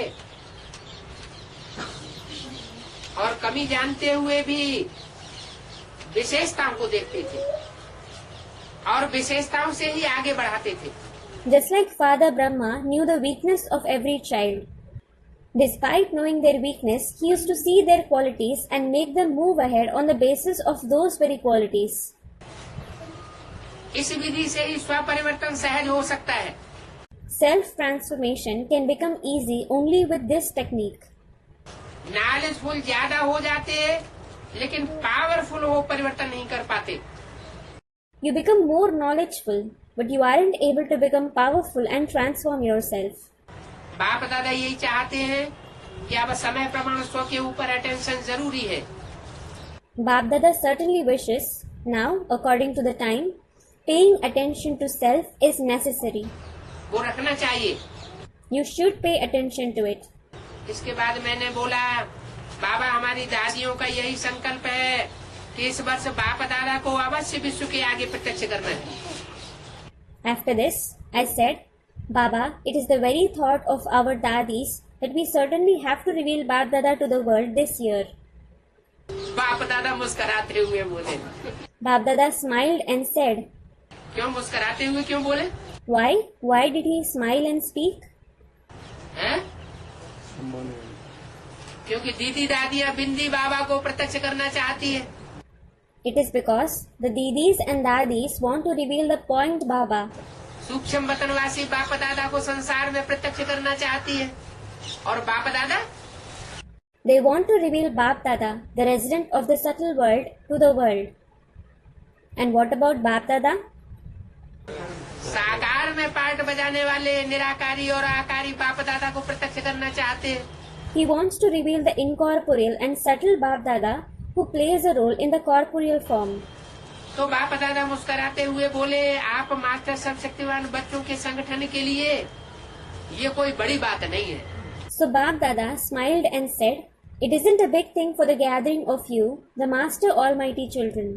और कमी जानते हुए भी विशेषताओं को देखते थे और विशेषताओं से ही आगे बढ़ाते थे. Just like Father Brahma knew the weakness of every child. Despite knowing their weakness, he used to see their qualities and make them move ahead on the basis of those very qualities. इस विधि से ही स्वपरिवर्तन सहज हो सकता है. Self-transformation can become easy only with this technique. Knowledgeful ज्यादा हो जाते लेकिन पावरफुल हो परिवर्तन नहीं कर पाते. You become more knowledgeful, but you aren't able to become powerful and transform yourself. बाप दादा यही चाहते हैं कि अब समय प्रमाण स्व के ऊपर अटेंशन जरूरी है. Bap Dada certainly wishes, now, according to the time, paying attention to self is necessary. वो रखना चाहिए. You should pay attention to it. इसके बाद मैंने बोला बाबा हमारी दादियों का यही संकल्प है कि इस वर्ष बाप दादा को अवश्य विश्व के आगे प्रत्यक्ष करना है. After this, I said, Baba, it is the very thought of our dadis that we certainly have to reveal Bap Dada to the world this year. बाप दादा मुस्कुराते हुए बोले. Bap Dada smiled and said, क्यों मुस्कुराते हुए क्यों बोले? Why? Why did he smile and speak? हैं? क्योंकि दीदी दादियाँ बिंदी बाबा को प्रत्यक्ष करना चाहती है. It is because the didis and dadis want to reveal the point Baba. सूक्ष्म वतनवासी बाप दादा को संसार में प्रत्यक्ष करना चाहती है और बाप दादा They want to reveal Bap Dada, the resident of the subtle world, to the world. And what about Bap Dada? साकार में पार्ट बजाने वाले निराकारी और आकारी बाप दादा को प्रत्यक्ष करना चाहते हैं. He wants to reveal the incorporeal and subtle Bap Dada who plays a role in the corporeal form. तो बाप दादा मुस्कुराते हुए बोले आप मास्टर सर्वशक्तिवान बच्चों के संगठन के लिए ये कोई बड़ी बात नहीं है. So Bap Dada smiled and said, it isn't a big thing for the gathering of you, the Master Almighty children.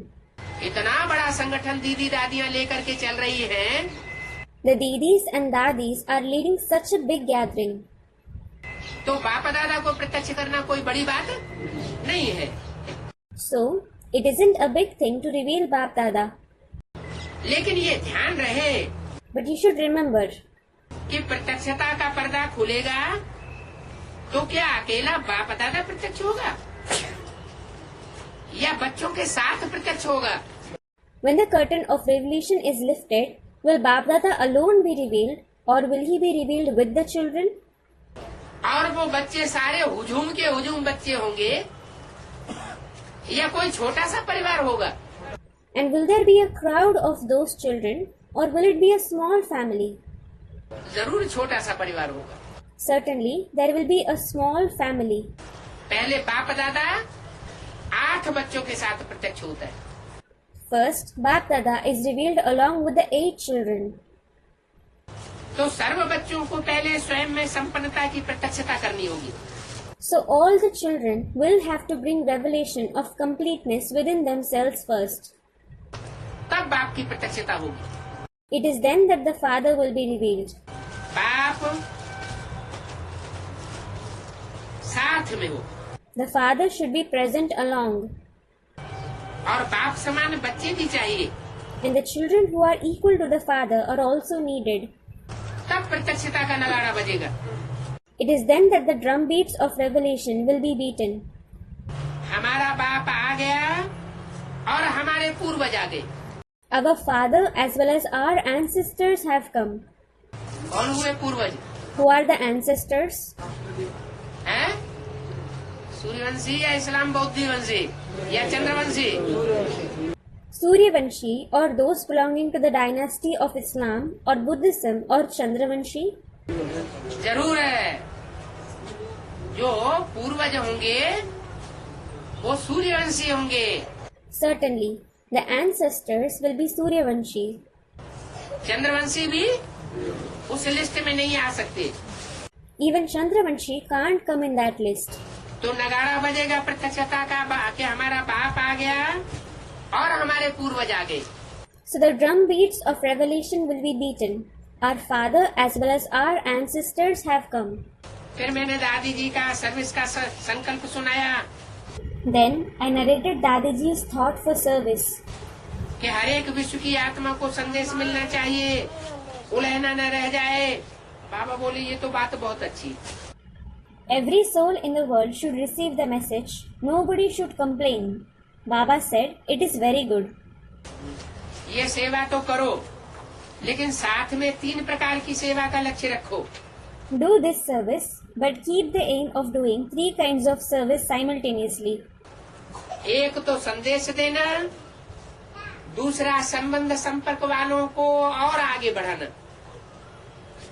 इतना बड़ा संगठन दीदी दादियाँ लेकर के चल रही हैं. The didis and dadis are leading such a big gathering. तो बाप दादा को प्रत्यक्ष करना कोई बड़ी बात नहीं है. So, it isn't a big thing to reveal Bap Dada. लेकिन ये ध्यान रहे But you should remember, कि प्रत्यक्षता का पर्दा खुलेगा तो क्या अकेला बाप दादा प्रत्यक्ष होगा या बच्चों के साथ प्रत्यक्ष होगा? when the curtain of revelation is lifted, will Bap Dada alone be revealed or will he be revealed with the children? और वो बच्चे सारे हुजूम के हुजूम बच्चे होंगे या कोई छोटा सा परिवार होगा? And will there be a crowd of those children or will it be a small family? जरूर छोटा सा परिवार होगा। Certainly, there will be a small family. पहले बाप दादा 8 बच्चों के साथ प्रत्यक्ष होता है। First, Bap Dada is revealed along with the 8 children. तो सर्व बच्चों को पहले स्वयं में संपन्नता की प्रत्यक्षता करनी होगी। So all the children will have to bring revelation of completeness within themselves first. तब बाप की प्रत्यक्षता होगी। It is then that the Father will be revealed. बाप साथ में हो The Father should be present along, और बाप समान बच्चे भी चाहिए, and the children who are equal to the Father are also needed. तब प्रत्यक्षता का नगाड़ा बजेगा। It is then that the drum beats of revelation will be beaten. हमारा बाप आ गया और हमारे पूर्वज आ गए। Our Father as well as our ancestors have come. कौन हुए पूर्वज? Who are the ancestors? हैं? सूर्यवंशी या इस्लाम बौद्धी वंशी या Chandravanshi? Suryavanshi or those belonging to the dynasty of Islam or Buddhism or Chandravanshi? जरूर है। जो पूर्वज होंगे वो सूर्यवंशी होंगे। Certainly, the ancestors will be Suryavanshi. Chandravanshi भी उस लिस्ट में नहीं आ सकते। Even Chandravanshi can't come in that list. तो नगाड़ा बजेगा प्रत्यक्षता का कि हमारा बाप आ गया और हमारे पूर्वज आ गए। So the drum beats of revelation will be beaten. Our Father as well as our ancestors have come. फिर मैंने दादी जी का सर्विस का संकल्प सुनाया Then I narrated Dadiji's thought for service. कि हर एक विश्व की आत्मा को संदेश मिलना चाहिए, उलझना न रह जाए। बाबा बोले ये तो बात बहुत अच्छी। Every soul in the world should receive the message. Nobody should complain. Baba said, it is very good. ये सेवा तो करो, लेकिन साथ में 3 प्रकार की सेवा का लक्ष्य रखो। Do this service, but keep the aim of doing 3 kinds of service simultaneously. एक तो संदेश देना, दूसरा संबंध संपर्क वालों को और आगे बढ़ाना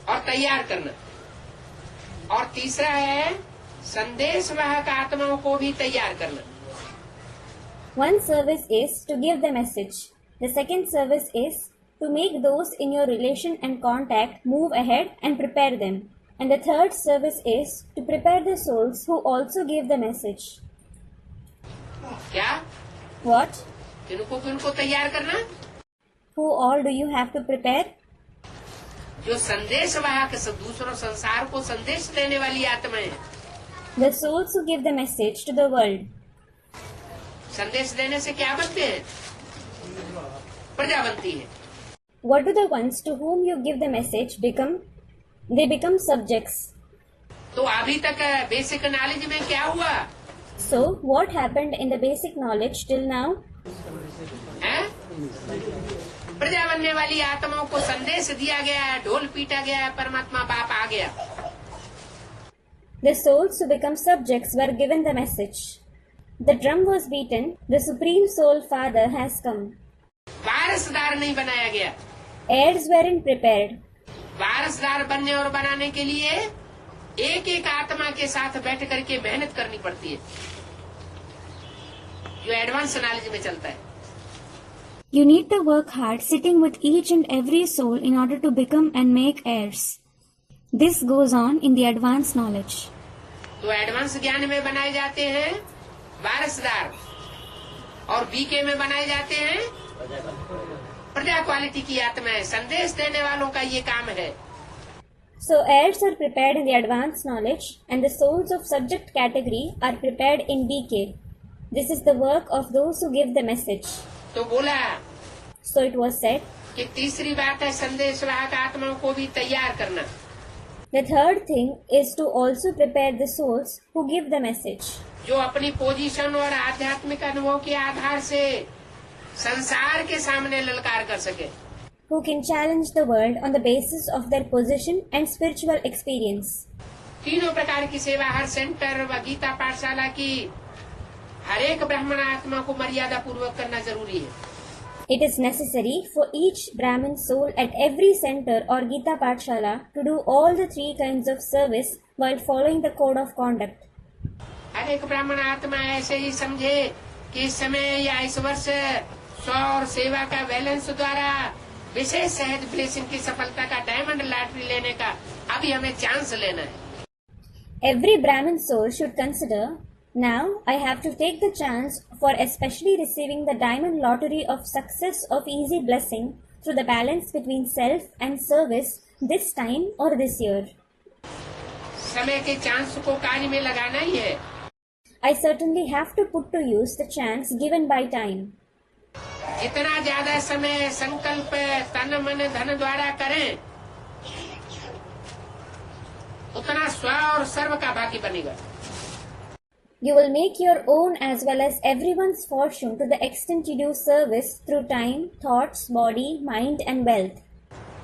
और तैयार करना, और तीसरा है संदेश वाहक आत्माओं को भी तैयार करना। One service is to give the message. The second service is to make those in your relation and contact move ahead and prepare them. And the third service is to prepare the souls who also give the message. क्या? What? किनको तैयार करना? Who all do you have to prepare? जो संदेश वाहक दूसरों संसार को संदेश देने वाली आत्माएं। The souls who give the message to the world. संदेश देने से क्या बनते हैं? प्रजा बनती है। What do the ones to whom you give the message become? They become subjects. तो अभी तक बेसिक नॉलेज में क्या हुआ? So, what happened in the basic knowledge till now? हैं? प्रजा बनने वाली आत्माओं को संदेश दिया गया है, ढोल पीटा गया है, परमात्मा बाप आ गया। The souls who become subjects were given the message. The drum was beaten. The Supreme Soul Father has come. वारसदार नहीं बनाया गया। Heirs weren't prepared. वारसदार बनने और बनाने के लिए एक एक आत्मा के साथ बैठ करके मेहनत करनी पड़ती है, जो एडवांस नॉलेज में चलता है। You need to work hard sitting with each and every soul in order to become and make heirs. This goes on in the advanced knowledge. तो एडवांस ज्ञान में बनाए जाते हैं वारसदार, और बीके में बनाए जाते हैं प्रजा क्वालिटी की आत्माएं। संदेश देने वालों का ये काम है। So heirs are prepared in the advanced knowledge and the souls of subject category are prepared in BK. This is the work of those who give the message. तो बोला So it was said. कि तीसरी बात है संदेश वाहक आत्माओं को भी तैयार करना. The third thing is to also prepare the souls who give the message, जो अपनी पोजीशन और आध्यात्मिक अनुभव के आधार से संसार के सामने ललकार कर सके. who can challenge the world on the basis of their position and spiritual experience. तीनों प्रकार की सेवा हर सेंटर व गीता पाठशाला की हर एक ब्राह्मण आत्मा को मर्यादा पूर्वक करना जरूरी है. It is necessary for each Brahmin soul at every center or Gita Pathshala to do all the three kinds of service while following the code of conduct. हर एक ब्राह्मण आत्मा ऐसे ही समझे कि इस समय या इस वर्ष स्व और सेवा का बैलेंस द्वारा विशेष सहज ब्लेसिंग की सफलता का डायमंड लॉटरी लेने का अभी हमें चांस लेना है. Every Brahmin soul should consider, now I have to take the chance for especially receiving the diamond lottery of success of easy blessing through the balance between self and service this time or this year. समय के chance को कार्य में लगाना ही है. I certainly have to put to use the chance given by time. जितना ज्यादा समय संकल्प तन मन धन द्वारा करें उतना स्व और सर्व का भागी बनेगा. You will make your own as well as everyone's fortune to the extent you do service through time, thoughts, body, mind and wealth.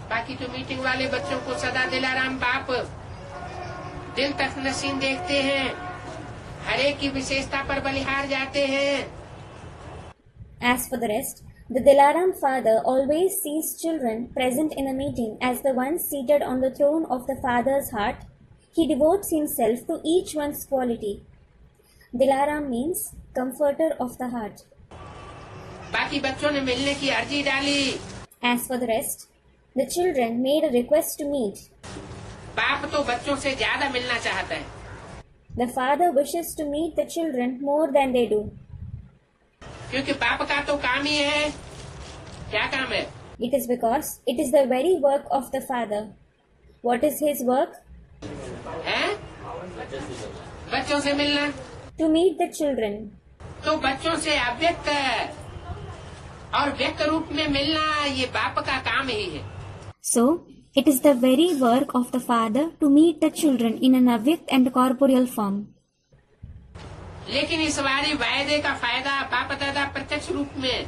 बाकी जो मीटिंग वाले बच्चों को सदा दिलाराम बाप दिल तक नसीन देखते हैं, हर एक की विशेषता पर बलिहार जाते हैं. As for the rest, the Dilaram father always sees children present in a meeting as the ones seated on the throne of the father's heart. He devotes himself to each one's quality. Dilaram means comforter of the heart. बाकी बच्चों ने मिलने की अर्जी डाली. As for the rest, the children made a request to meet. बाप तो बच्चों से ज्यादा मिलना चाहता है. The father wishes to meet the children more than they do. क्योंकि बाप का तो काम ही है. क्या काम है? It is because it is the very work of the father. What is his work? हैं? बच्चों से मिलना. To meet the children. तो बच्चों से अव्यक्त और व्यक्त रूप में मिलना ये बाप का काम ही है. So, it is the very work of the father to meet the children in an avyakt and corporeal form. लेकिन इस बारी वायदे का फायदा बाप दादा प्रत्यक्ष रूप में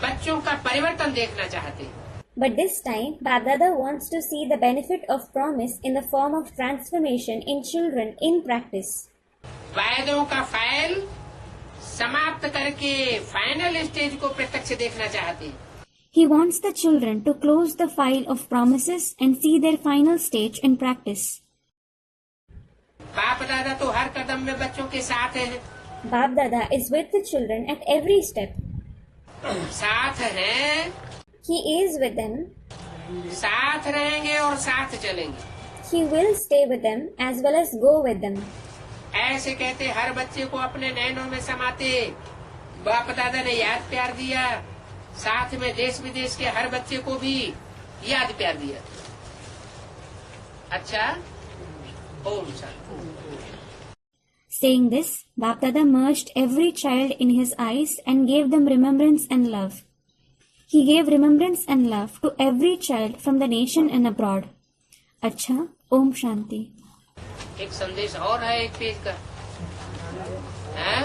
बच्चों का परिवर्तन देखना चाहते हैं. But this time, Bap-Dada wants to see the benefit of promise in the form of transformation in children in practice. वायदों का फाइल समाप्त करके फाइनल स्टेज को प्रत्यक्ष देखना चाहते हैं. He wants the children to close the file of promises and see their final stage in practice. बाप दादा तो हर कदम में बच्चों के साथ हैं. Bap-Dada is with the children at every step. साथ हैं. He is with them. साथ रहेंगे और साथ चलेंगे. He will stay with them as well as go with them. ऐसे कहते हर बच्चे को अपने नैनों में समाते बाप दादा ने याद प्यार दिया. साथ में देश विदेश के हर बच्चे को भी याद प्यार दिया. अच्छा, Om Shanti. Saying this, Bap-Dada merged every child in his eyes and gave them remembrance and love. He gave remembrance and love to every child from the nation and abroad. अच्छा, ओम शांति. एक संदेश और है एक पेज का. हैं?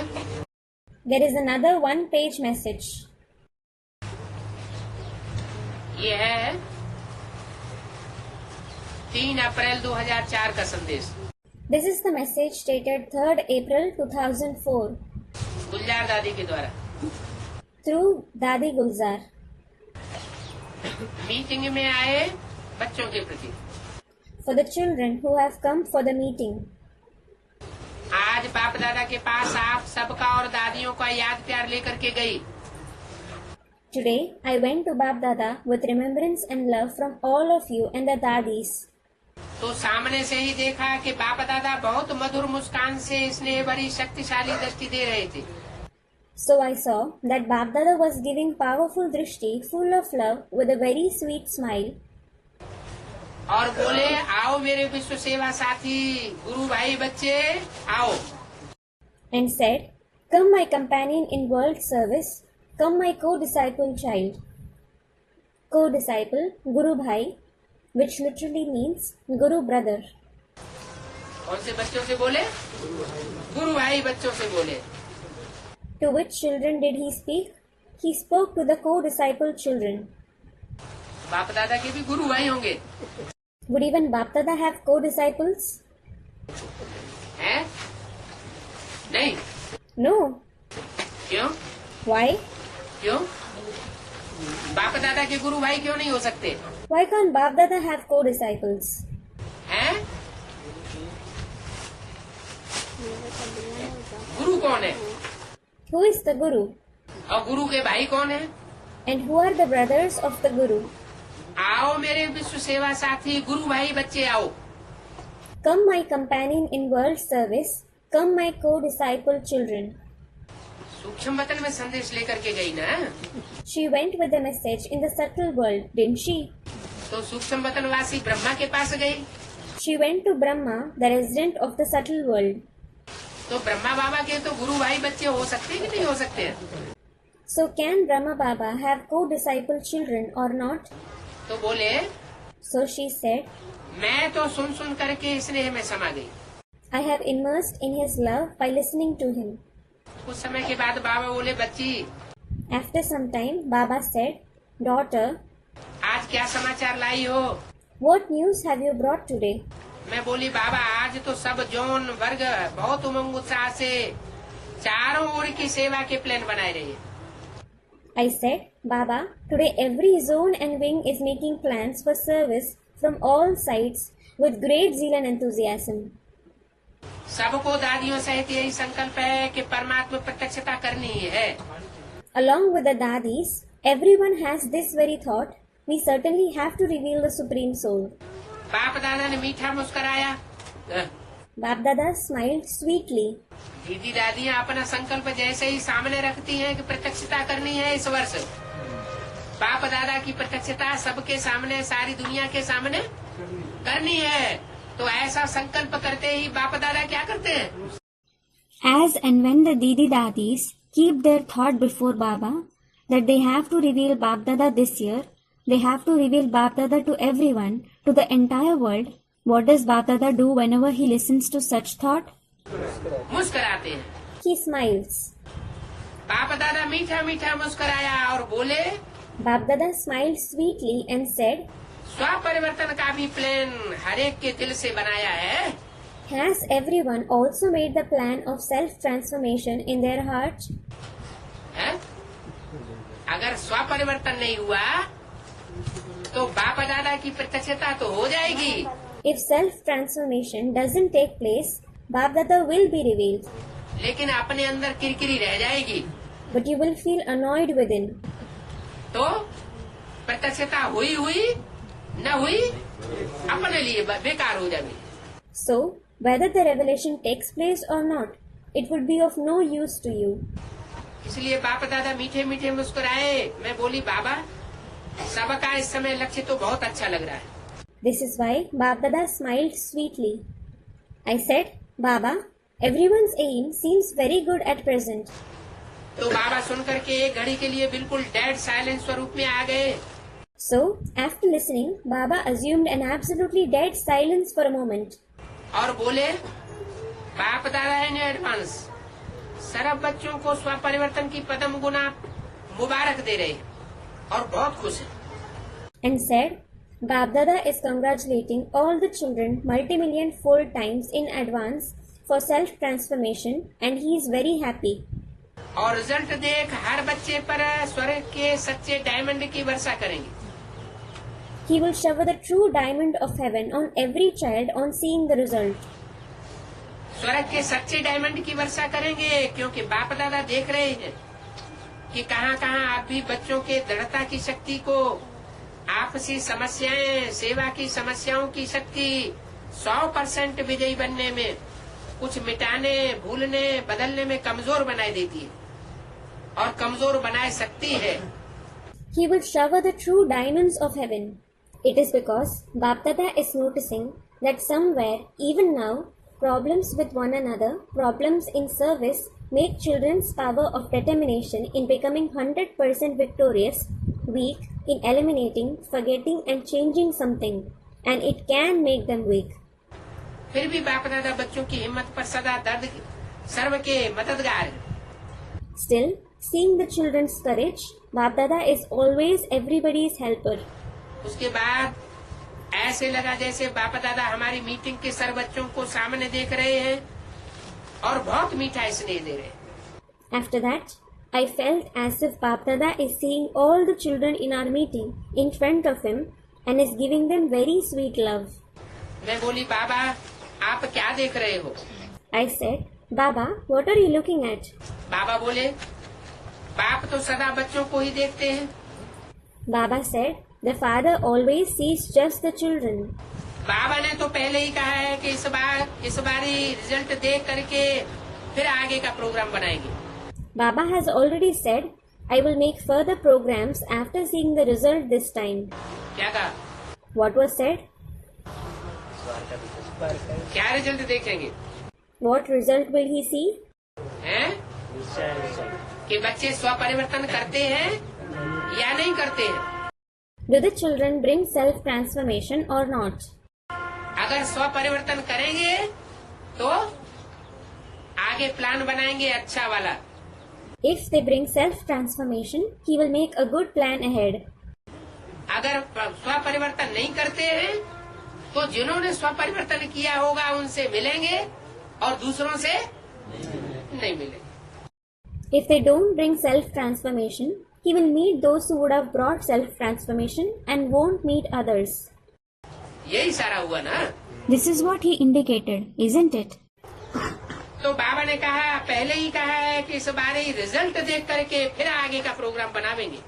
There is another one-page message. ये है 3 अप्रैल 2004 का संदेश. This is the message dated 3rd April 2004 गुलजार दादी के द्वारा. through Dadi Gulzar. मीटिंग में आए बच्चों के प्रति. For the children who have come for the meeting. आज बाप दादा के पास आप सबका और दादियों का याद प्यार लेकर के गई. Today, I went to Bap-Dada with remembrance and love from all of you and the Dadis. तो सामने से ही देखा कि बाप दादा बहुत मधुर मुस्कान से स्नेह भरी शक्तिशाली दृष्टि दे रहे थे. So I saw that Bap-Dada was giving powerful drishti full of love with a very sweet smile. और बोले आओ मेरे विश्व सेवा साथी गुरु भाई बच्चे आओ. And said, come my companion in world service, Come my co-disciple child. Co-disciple, Guru Bhai, which literally means Guru brother. कौन से बच्चों से बोले? गुरु भाई बच्चों से बोले. To which children did he speak? He spoke to the co-disciple children. बाप दादा के भी गुरु भाई होंगे. Would even Bap Dada have co-disciples? हैं? नहीं. No. क्यों? Why? क्यों? बाप दादा के गुरु भाई क्यों नहीं हो सकते? Why can't Bap Dada have co-disciples? हैं? गुरु कौन है? Who is the Guru? और गुरु के भाई कौन है? And who are the brothers of the Guru? आओ मेरे विश्व सेवा साथी गुरु भाई बच्चे आओ. Come my companion in world service. Come my co-disciple children. सूक्ष्म वतन में संदेश लेकर के गई ना. She went with the message in the subtle world, didn't she? तो सूक्ष्म वतनवासी ब्रह्मा के पास गई. She went to Brahma, the resident of the subtle world. तो ब्रह्मा बाबा के तो गुरु भाई बच्चे हो सकते हैं कि नहीं हो सकते हैं? So can Brahma Baba have co-disciple children or not? तो बोले So she said, मैं तो सुन सुन करके स्नेह में समा गई. I have immersed in his love by listening to him. कुछ समय के बाद बाबा बोले बच्ची After some time, Baba said, Daughter, आज क्या समाचार लाई हो? what news have you brought today? मैं बोली बाबा आज तो सब जौन वर्ग बहुत उमंग उत्साह से चारों ओर की सेवा के प्लान बनाए रहे. I said, Baba, today every zone and wing is making plans for service from all sides with great zeal and enthusiasm. सबको दादियों सहित यही संकल्प है कि परमात्मा प्रत्यक्षता करनी है. Along with the Dadis, everyone has this very thought, we certainly have to reveal the Supreme Soul. बाप दादा ने मीठा मुस्कराया. Bap Dada smiled sweetly. दीदी दादियाँ अपना संकल्प जैसे ही सामने रखती हैं कि प्रत्यक्षता करनी है इस वर्ष. बाप दादा की प्रत्यक्षता सबके सामने सारी दुनिया के सामने करनी है. तो ऐसा संकल्प करते ही बाप दादा क्या करते हैं? As and when the Didi Dadis keep their thought before Baba that they have to reveal Bap Dada this year, they have to reveal Bap Dada to everyone, to the entire world. What does Bap Dada do whenever he listens to such thought? मुस्कराते हैं. He smiles. बाप दादा मीठा मीठा मुस्कराया और बोले Bap Dada smiled sweetly and said, स्व परिवर्तन का भी प्लान हर एक के दिल से बनाया है. Has everyone also made the plan of self-transformation in their hearts? है? अगर स्व परिवर्तन नहीं हुआ तो बाप दादा की प्रत्यक्षता तो हो जाएगी. If self-transformation doesn't take place, Bap Dada will be revealed, लेकिन अपने अंदर किरकिरी रह जाएगी. but you will feel annoyed within. तो प्रत्यक्षता हुई हुई न हुई अपने लिए बेकार हो जाएगी. So, whether the revelation takes place or not, it would be of no use to you. इसलिए बाप दादा मीठे मीठे मुस्कुराए. मैं बोली बाबा सबका इस समय लक्ष्य तो बहुत अच्छा लग रहा है. This is why Bap Dada smiled sweetly. I said, Baba, everyone's aim seems very good at present. तो बाबा सुन करके एक घड़ी के लिए बिल्कुल डेड साइलेंस स्वरूप में आ गए. So, after listening, Baba assumed an absolutely dead silence for a moment. और बोले बाप दादा है ने एडवांस सब बच्चों को स्व परिवर्तन की पदम गुना मुबारक दे रहे और बहुत खुश है. And said, Bap Dada is congratulating all the children multi-million fold times in advance for self-transformation and he is very happy. और रिजल्ट देख हर बच्चे पर स्वर्ग के सच्चे डायमंड की वर्षा करेंगे. He will shower the true diamond of heaven on every child on seeing the result. स्वर्ग के सच्चे डायमंड की वर्षा करेंगे क्योंकि बाप दादा देख रहे हैं कि कहाँ कहाँ आप भी बच्चों के दृढ़ता की शक्ति को, आपसी समस्याएं, सेवा की समस्याओं की शक्ति 100% विजयी बनने में, कुछ मिटाने, भूलने, बदलने में कमजोर बनाए देती है और कमजोर बनाए सकती है. He will shower the true diamonds of heaven. It is because Bap Dada is noticing that somewhere, even now, Problems with one another, problems in service, make children's power of determination in becoming 100% victorious weak in eliminating, forgetting and changing something, and it can make them weak. फिर भी बाप दादा बच्चों की हिम्मत पर सदा दर्द सर्व के मददगार है। Still, seeing the children's courage, Bap Dada is always everybody's helper. उसके बाद ऐसे लगा जैसे बाप दादा हमारी मीटिंग के सर बच्चों को सामने देख रहे हैं और बहुत मीठा स्नेह दे रहे हैं। After that, I felt as if Bap Dada is seeing all the children in our meeting in front of him and is giving them very sweet love. मैं बोली बाबा आप क्या देख रहे हो? I said, Baba, what are you looking at? बाबा बोले बाप तो सदा बच्चों को ही देखते हैं। Baba said, the father always sees just the children. बाबा ने तो पहले ही कहा है कि इस बारी रिजल्ट देख करके फिर आगे का प्रोग्राम बनाएंगे। Baba has already said, I will make further programs after seeing the result this time. क्या कहा? What was said? क्या रिजल्ट देखेंगे? What result will he see? हैं? कि बच्चे स्वपरिवर्तन करते हैं या नहीं करते हैं? Do the children bring self-transformation or not? अगर स्वपरिवर्तन करेंगे तो आगे प्लान बनाएंगे अच्छा वाला। If they bring self-transformation, he will make a good plan ahead. अगर स्वपरिवर्तन नहीं करते हैं तो जिन्होंने स्वपरिवर्तन किया होगा उनसे मिलेंगे और दूसरों से नहीं मिलेंगे। If they don't bring self-transformation, he will meet those who would have brought self-transformation and won't meet others. यही सारा हुआ ना। This is what he indicated, isn't it? तो बाबा ने कहा पहले ही कहा है कि इस बार ही रिजल्ट देख करके फिर आगे का programme बनावेंगे।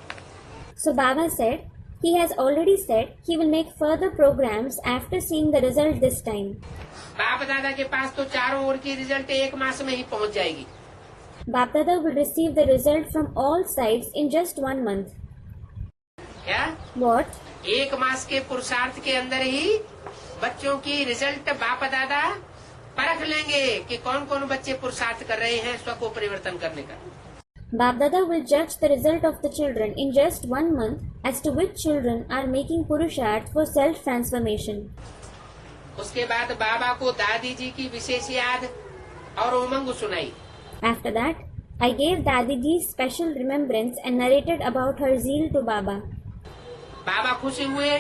So Baba said, he has already said he will make further programs after seeing the result this time. बाप दादा के पास तो चारों ओर की रिजल्ट 1 मास में ही पहुंच जाएगी। Bap Dada will receive the result from all sides in just 1 month. क्या? What? 1 मास के पुरुषार्थ के अंदर ही बच्चों की रिजल्ट बाप दादा परख लेंगे कि कौन कौन बच्चे पुरुषार्थ कर रहे हैं स्व को परिवर्तन करने का। Bap Dada will judge the result of the children in just 1 month as to which children are making purusharth for self-transformation. उसके बाद बाबा को दादी जी की विशेष याद और उमंग सुनाई। After that, I gave Dadi Ji special remembrance and narrated about her zeal to Baba. बाबा खुशी हुए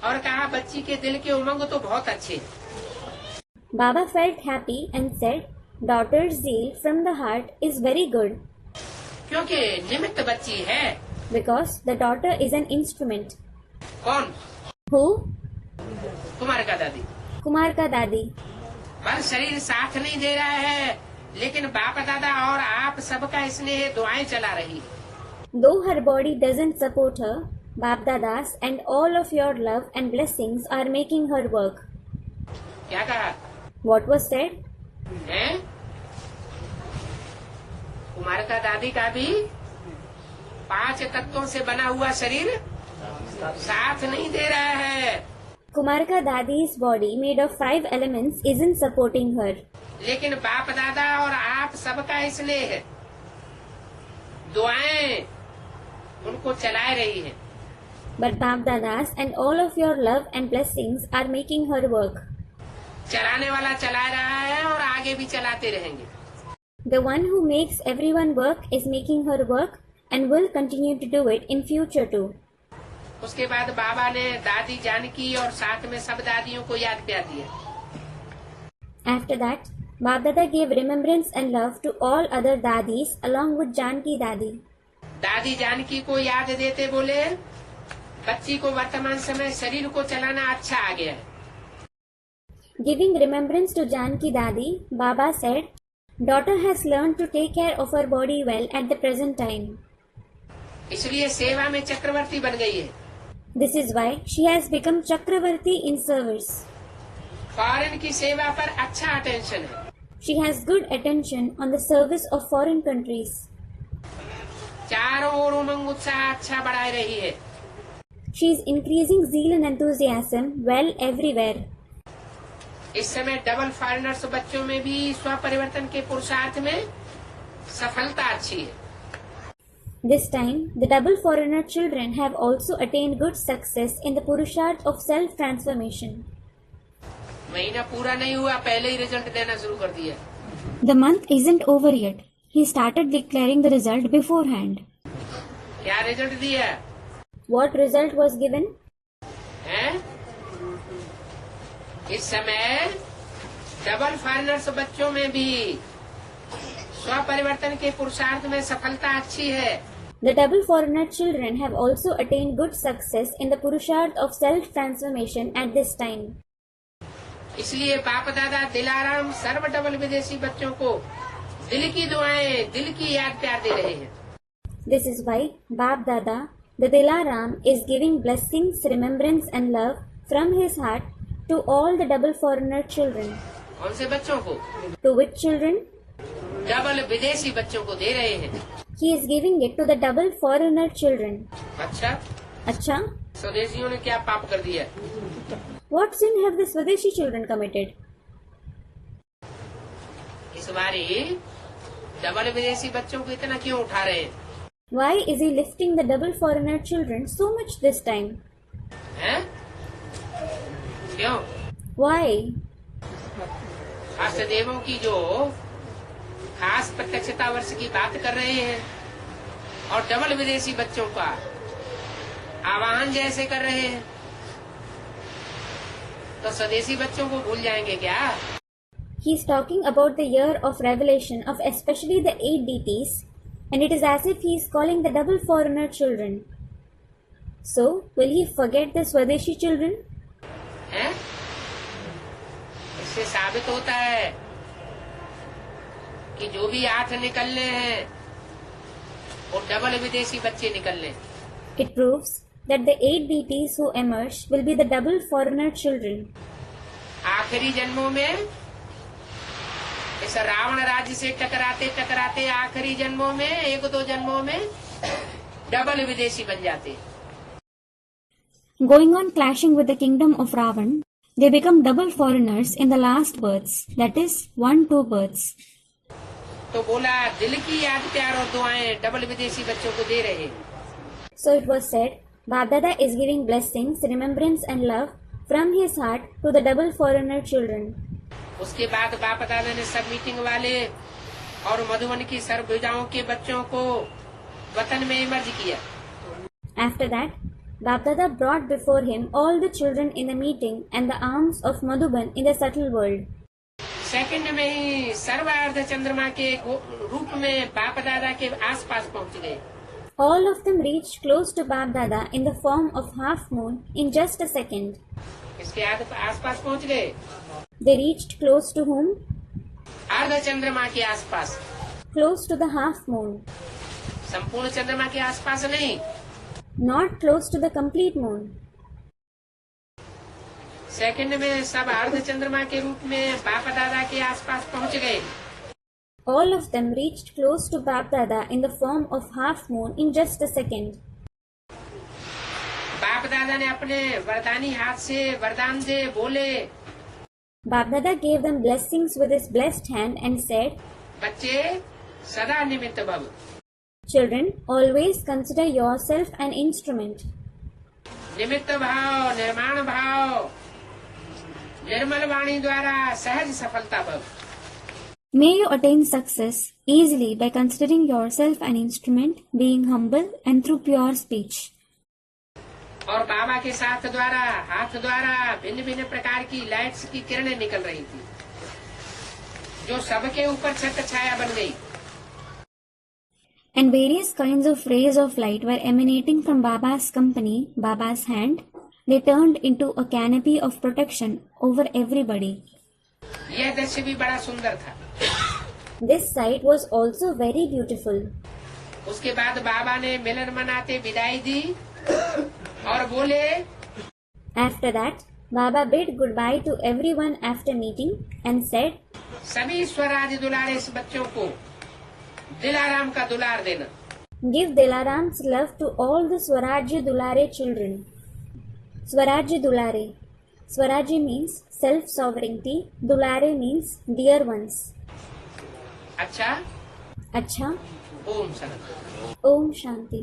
और कहा बच्ची के दिल के उमंग तो बहुत अच्छे हैं। Baba felt happy and said, daughter's zeal from the heart is very good. क्योंकि निमित्त बच्ची है। Because the daughter is an instrument. कौन? Who? कुमार का दादी। Kumar ka Dadi. पर शरीर साथ नहीं दे रहा है लेकिन बाप दादा और आप सबका स्नेह दुआएं चला रही है। Though her body doesn't support her, Bap Dadas and all of your love and blessings are making her work. क्या कहा? What was said? हैं? कुमार का दादी का भी 5 तत्वों से बना हुआ शरीर साथ नहीं दे रहा है। Kumarka Dadi's body made of 5 elements isn't supporting her. लेकिन बाप दादा और आप सबका स्नेह दुआएं उनको चला रही है। But Bap Dadas and all of your love and blessings are making her work. चलाने वाला चला रहा है और आगे भी चलाते रहेंगे। The one who makes everyone work is making her work and will continue to do it in future too. उसके बाद बाबा ने दादी जानकी और साथ में सब दादियों को याद प्यार दिया। After that, Bap Dada gave remembrance and love to all other dadis along with Janki Dadi. दादी जानकी को याद देते बोले बच्ची को वर्तमान समय शरीर को चलाना अच्छा आ गया है। Giving remembrance to Janki Dadi, Baba said, daughter has learned to take care of her body well at the present time. इसलिए सेवा में चक्रवर्ती बन गई है। This is why she has become Chakravarti in service. Foreign की सेवा पर अच्छा अटेंशन है। She has good attention on the service of foreign countries. चारों ओर उमंग उत्साह अच्छा बढ़ाई रही है। She is increasing zeal and enthusiasm well everywhere. इस समय डबल फॉरेनर्स बच्चों में भी स्वपरिवर्तन के पुरुषार्थ में सफलता अच्छी है। This time, the double foreigner children have also attained good success in the Purusharth of self-transformation. महीना पूरा नहीं हुआ, पहले ही रिजल्ट देना शुरू कर दिया। The month isn't over yet. He started declaring the result beforehand. क्या रिजल्ट दिया What result was given? है? इस समय डबल फॉरेनर्स बच्चों में भी स्वपरिवर्तन के पुरुषार्थ में सफलता अच्छी है। The double foreigner children have also attained good success in the Purusharth of self-transformation at this time. इसलिए बाप दादा दिलाराम सर्व डबल विदेशी बच्चों को दिल की दुआएं, दिल की याद प्यार दे रहे हैं। This is why Bap Dada, the Dilaram, is giving blessings, remembrance and love from his heart to all the double foreigner children. कौन से बच्चों को? To which children? डबल विदेशी बच्चों को दे रहे हैं। He is giving it to the double foreigner children. अच्छा, Acha, स्वदेशियों ने क्या पाप कर दिया? what sin have the Swadeshi children committed? इस बारी डबल विदेशी बच्चों को इतना क्यों उठा रहे हैं? Why is he lifting the double foreigner children so much this time? हैं? क्यों? Why? अष्टदेवों की जो खास प्रत्यक्षता वर्ष की बात कर रहे हैं और डबल विदेशी बच्चों का आवाहन जैसे कर रहे हैं, तो स्वदेशी बच्चों को भूल जाएंगे क्या? He is talking about the year of revelation of especially the 8 deities, and it is as if he is calling the double foreigner children. So, will he forget the Swadeshi children? हैं? इससे साबित होता है कि जो भी 8 निकलने हैं वो डबल विदेशी बच्चे निकलने। It proves that the 8 deities who emerge will be the double foreigner children. आखिरी जन्मों में इस रावण राज्य से टकराते टकराते आखिरी जन्मों में 1-2 जन्मों में डबल विदेशी बन जाते। Going on clashing with the kingdom of Ravan, they become double foreigners in the last births, that is, 1-2 births. तो बोला दिल की याद प्यार और दुआएं डबल विदेशी बच्चों को दे रहे हैं। So it was said, Babdada is giving blessings, remembrance and love from his heart to the double foreigner children. उसके बाद बाप दादा ने सब मीटिंग वाले और मधुबन की सर्व विधाओं के बच्चों को वतन में इमर्ज किया। After that, Babdada brought before him all the children in the meeting and the arms of Madhuban in the subtle world. Second में ही सर्व अर्ध चंद्रमा के रूप में बाप दादा के आसपास पहुंच गए। All of them reached close to Babdada in the form of half moon in just a second. इसके आसपास पहुंच गए। They reached close to whom? अर्ध चंद्रमा के आसपास, Close to the half moon. संपूर्ण चंद्रमा के आसपास नहीं। Not close to the complete moon. Second में सब अर्ध चंद्रमा के रूप में बाप दादा के आसपास पहुंच गए। All of them reached close to Babdada in the form of half moon in just a second. बाप दादा ने अपने वरदानी हाथ से वरदान दे बोले, Babdada gave them blessings with his blessed hand and said, बच्चे सदा निमित्त भव। Children, always consider yourself an instrument. निमित्त भाव, निर्माण भाव, निर्मल वाणी द्वारा सहज सफलता भव। May you attain success easily by considering yourself an instrument, being humble and through pure speech. और बाबा के साथ द्वारा हाथ द्वारा भिन्न भिन्न प्रकार की लाइट्स की किरणें निकल रही थी, जो सबके ऊपर छत्र छाया बन गई। And various kinds of rays of light were emanating from Baba's company, Baba's hand. They turned into a canopy of protection over everybody. यह दृश्य भी बड़ा सुंदर था। This sight was also very beautiful. उसके बाद बाबा ने मिलन मनाते विदाई दी और बोले, After that, Baba bid goodbye to everyone after meeting and said, सभी स्वराज दुलारे इस बच्चों को दिलाराम का दुलार देना। Give Dilaram's love to all the Swarajya Dulare children. Swarajya Dulare. Swaraji means self-sovereignty. Dulare means dear ones. अच्छा Acha. Om Shanti. Om Shanti.